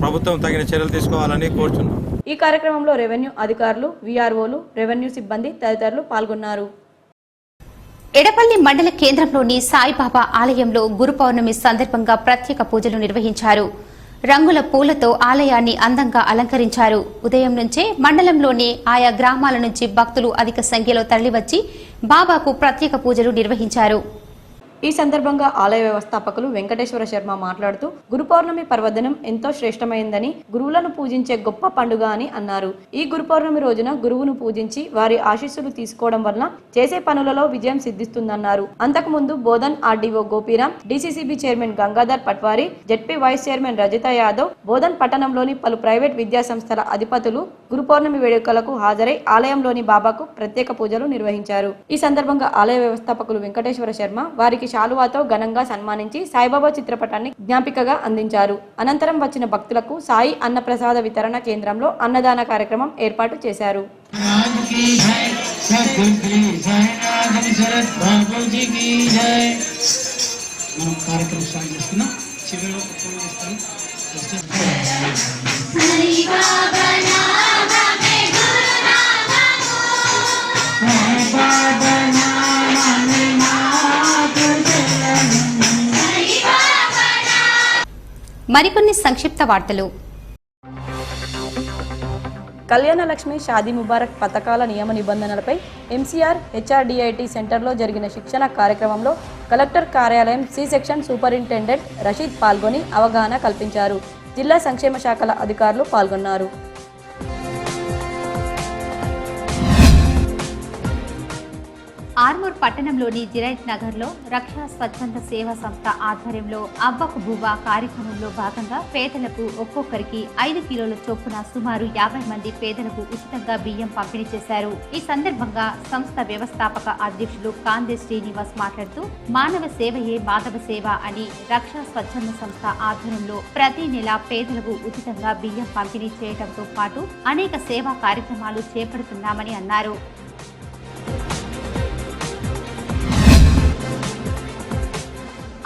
ప్రభుత్వం తగిన చర్యలు తీసుకోవాలని కోరుచున్నాం. ఈ కార్యక్రమంలో రెవెన్యూ అధికారులు, వీఆర్ఓలు, రెవెన్యూ సిబ్బంది తదితరులు పాల్గొన్నారు. ఎడపల్లి మండల కేంద్రంలోని సాయిబాబా ఆలయంలో గురు పౌర్ణమి సందర్భంగా ప్రత్యేక పూజలు నిర్వహించారు. రంగుల పూలతో ఆలయాన్ని అందంగా అలంకరించారు. ఉదయం నుంచే మండలంలోని ఆయా గ్రామాల నుంచి భక్తులు అధిక సంఖ్యలో తరలివచ్చి బాబాకు ప్రత్యేక పూజలు నిర్వహించారు. ఈ సందర్భంగా ఆలయ వ్యవస్థాపకులు వెంకటేశ్వర శర్మ మాట్లాడుతూ గురు పౌర్ణమి పర్వదినం ఎంతో శ్రేష్టమైందని, గురువులను పూజించే గొప్ప పండుగ అని అన్నారు. ఈ గురు పౌర్ణమి రోజున గురువును పూజించి వారి ఆశీస్సులు తీసుకోవడం వలన చేసే పనులలో విజయం సిద్ధిస్తుందన్నారు. అంతకుముందు Bodhan RDO Gopiram, DCCB chairman Gangadhar Patwari, ZP vice chairman Rajitha Yadav, Bodhan పట్టణంలోని పలు ప్రైవేట్ విద్యా సంస్థల అధిపతులు గురు పౌర్ణమి వేడుకలకు హాజరై ఆలయంలోని బాబాకు ప్రత్యేక పూజలు నిర్వహించారు. ఈ సందర్భంగా ఆలయ వ్యవస్థాపకులు వెంకటేశ్వర శర్మ వారికి శాలువాతో ఘనంగా సన్మానించి సాయిబాబా చిత్రపటాన్ని జ్ఞాపికగా అందించారు. అనంతరం వచ్చిన భక్తులకు సాయి అన్నప్రసాద వితరణ కేంద్రంలో అన్నదాన కార్యక్రమం ఏర్పాటు చేశారు. మరికొన్ని సంక్షిప్త వార్తలు. కళ్యాణ లక్ష్మి షాదీ ముబారక్ పథకాల నియమ నిబంధనలపై ఎంసీఆర్ హెచ్ఆర్డిఐటి సెంటర్లో జరిగిన శిక్షణ కార్యక్రమంలో కలెక్టర్ కార్యాలయం సి సెక్షన్ సూపరింటెండెంట్ రషీద్ పాల్గొని అవగాహన కల్పించారు. జిల్లా సంక్షేమ శాఖల అధికారులు పాల్గొన్నారు. ఆర్మూర్ పట్టణంలోని జిరైట్ నగర్లో రక్షా స్వచ్ఛంద సేవా సంస్థ ఆధ్వర్యంలో అవ్వకు బువ్వ కార్యక్రమంలో భాగంగా పేదలకు ఒక్కొక్కరికి 5 కిలోల చొప్పున సుమారు 50 మంది పేదలకు ఉచితంగా బియ్యం పంపిణీ చేశారు. ఈ సందర్భంగా సంస్థ వ్యవస్థాపక అధ్యక్షులు కాందే శ్రీనివాస్ మాట్లాడుతూ మానవ సేవయే మాధవ సేవ అని రక్షా స్వచ్ఛంద సంస్థ ఆధ్వర్యంలో ప్రతి నెల పేదలకు ఉచితంగా బియ్యం పంపిణీ చేయడంతో పాటు అనేక సేవా కార్యక్రమాలు చేపడుతున్నామని అన్నారు.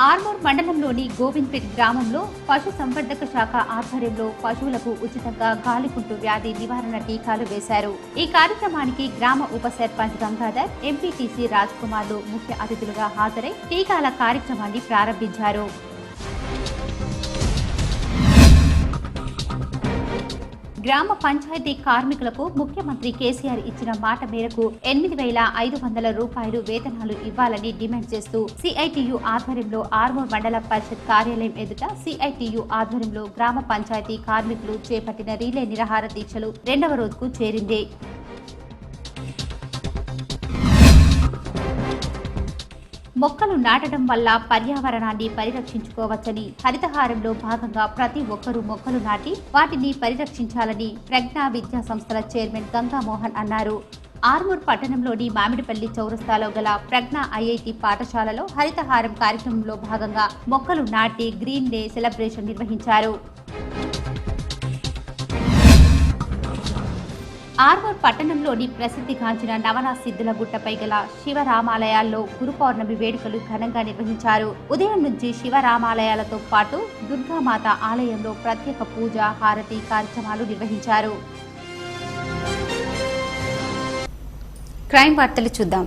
ఆర్మూర్ మండలంలోని గోవింద్పేట్ గ్రామంలో పశు సంవర్ధక శాఖ ఆధ్వర్యంలో పశువులకు ఉచితంగా గాలికుంటు వ్యాధి నివారణ టీకాలు వేశారు. ఈ కార్యక్రమానికి గ్రామ ఉప సర్పంచ్ గంగాధర్, ఎంపీటీసీ రాజ్ కుమార్లు ముఖ్య అతిథులుగా హాజరై టీకాల కార్యక్రమాన్ని ప్రారంభించారు. గ్రామ పంచాయతీ కార్మికులకు ముఖ్యమంత్రి కేసీఆర్ ఇచ్చిన మాట మేరకు 8,500 రూపాయలు వేతనాలు ఇవ్వాలని డిమాండ్ చేస్తూ సిఐటియు ఆధ్వర్యంలో ఆర్మూర్ మండల పరిషత్ కార్యాలయం ఎదుట సిఐటియు ఆధ్వర్యంలో గ్రామ పంచాయతీ కార్మికులు చేపట్టిన రీలే నిరాహార దీక్షలు 2వ రోజుకు చేరింది. మొక్కలు నాటడం వల్ల పర్యావరణాన్ని పరిరక్షించుకోవచ్చని, హరితహారంలో భాగంగా ప్రతి ఒక్కరూ మొక్కలు నాటి వాటిని పరిరక్షించాలని ప్రజ్ఞా విద్యా సంస్థల చైర్మన్ గంగామోహన్ అన్నారు. ఆర్మూర్ పట్టణంలోని మామిడిపల్లి చౌరస్తాలో గల ప్రజ్ఞా ఐఐటి పాఠశాలలో హరితహారం కార్యక్రమంలో భాగంగా మొక్కలు నాటి గ్రీన్ డే సెలబ్రేషన్ నిర్వహించారు. ఆర్మూర్ పట్టణంలోని ప్రసిద్ధిగాంచిన నవనా సిద్ధుల గుట్టపై గల శివరామాలయాల్లో గురు పౌర్ణమి వేడుకలు ఘనంగా నిర్వహించారు. ఉదయం నుంచి శివరామాలయాలతో పాటు దుర్గామాత ఆలయంలో ప్రత్యేక పూజ, హారతి కార్యక్రమాలు నిర్వహించారు. క్రైమ్ వార్తలు చూద్దాం.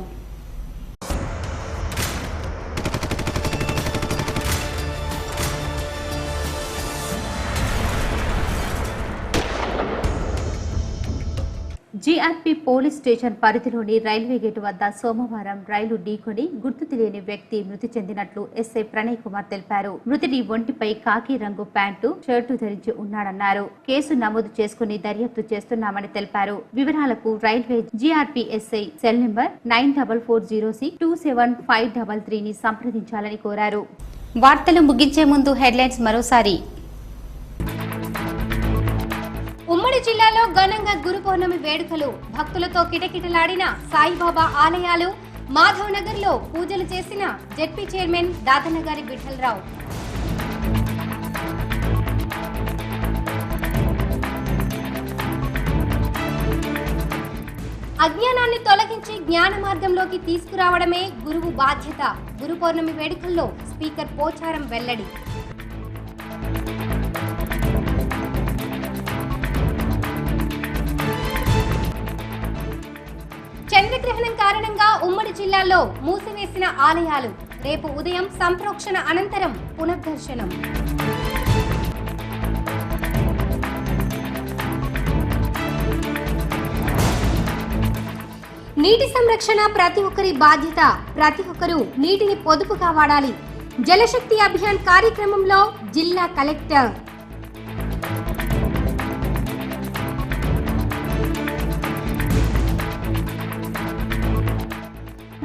జీఆర్పీ పోలీస్ స్టేషన్ పరిధిలోని రైల్వే గేటు వద్ద సోమవారం రైలు ఢీకొని గుర్తు తెలియని వ్యక్తి మృతి చెందినట్లు ఎస్ఐ ప్రణయ్ కుమార్ తెలిపారు. మృతుడి ఒంటిపై కాకి రంగు ప్యాంటు, షర్టు ధరించి ఉన్నాడన్నారు. కేసు నమోదు చేసుకుని దర్యాప్తు చేస్తున్నామని తెలిపారు. వివరాలకు railway GRP SI cell number 9440627533 ని సంప్రదించాలని కోరారు. వార్తలు ముగించే ముందు హెడ్లైన్స్ మరోసారి. ఉమ్మడి జిల్లాలో ఘనంగా గురు పౌర్ణమి వేడుకలు, భక్తులతో కిటకిటలాడిన సాయిబాబా ఆలయాలు, మాధవ్ నగర్ లో పూజలు చేసిన జెడ్పీ చైర్మన్ దాతనగారి విఠలరావు. అజ్ఞానాన్ని తొలగించి జ్ఞాన మార్గంలోకి తీసుకురావడమే గురువు బాధ్యత. గురు పౌర్ణమి వేడుకల్లో స్పీకర్ పోచారం వెల్లడి. చంద్రగ్రహణం కారణంగా ఉమ్మడి జిల్లాలో మూసివేసిన ఆలయాలు, రేపు ఉదయం సంప్రోక్షణ అనంతరం పునర్దర్శనం. నీటి సంరక్షణ ప్రతి ఒక్కరి బాధ్యత. ప్రతి ఒక్కరూ నీటిని పొదుపుగా వాడాలి. జలశక్తి అభియాన్ కార్యక్రమంలో జిల్లా కలెక్టర్.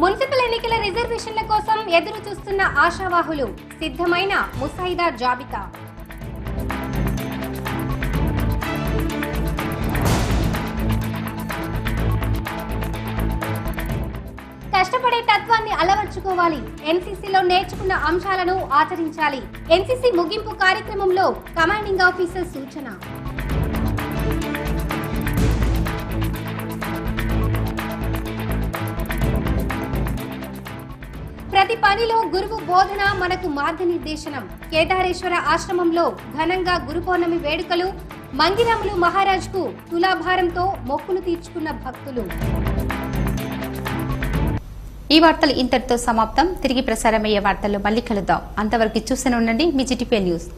మున్సిపల్ ఎన్నికల రిజర్వేషన్ల కోసం ఎదురు చూస్తున్న ఆశావాహులు, సిద్ధమైన ముసాయిదా జాబితా. కష్టపడే తత్వాన్ని అలవర్చుకోవాలి. ఎన్సీసీలో నేర్చుకున్న అంశాలను ఆచరించాలి. ఎన్సీసీ ముగింపు కార్యక్రమంలో కమాండింగ్ ఆఫీసర్ సూచన. ప్రతి పనిలో గురువు బోధన మనకు మార్గనిర్దేశనం. కేదారేశ్వర ఆశ్రమంలో ఘనంగా గురు పౌర్ణమి వేడుకలు, మంగిరాములు మహారాజ్కు తులాభారంతో మొక్కులు తీర్చుకున్న భక్తులు. ఈ వార్తలు ఇంతటితో సమాప్తం. తిరిగి ప్రసారమయ్యే వార్తల్లో మళ్ళీ కలుద్దాం. అంతవరకు చూస్తూనే ఉండండి మీ GTPL న్యూస్.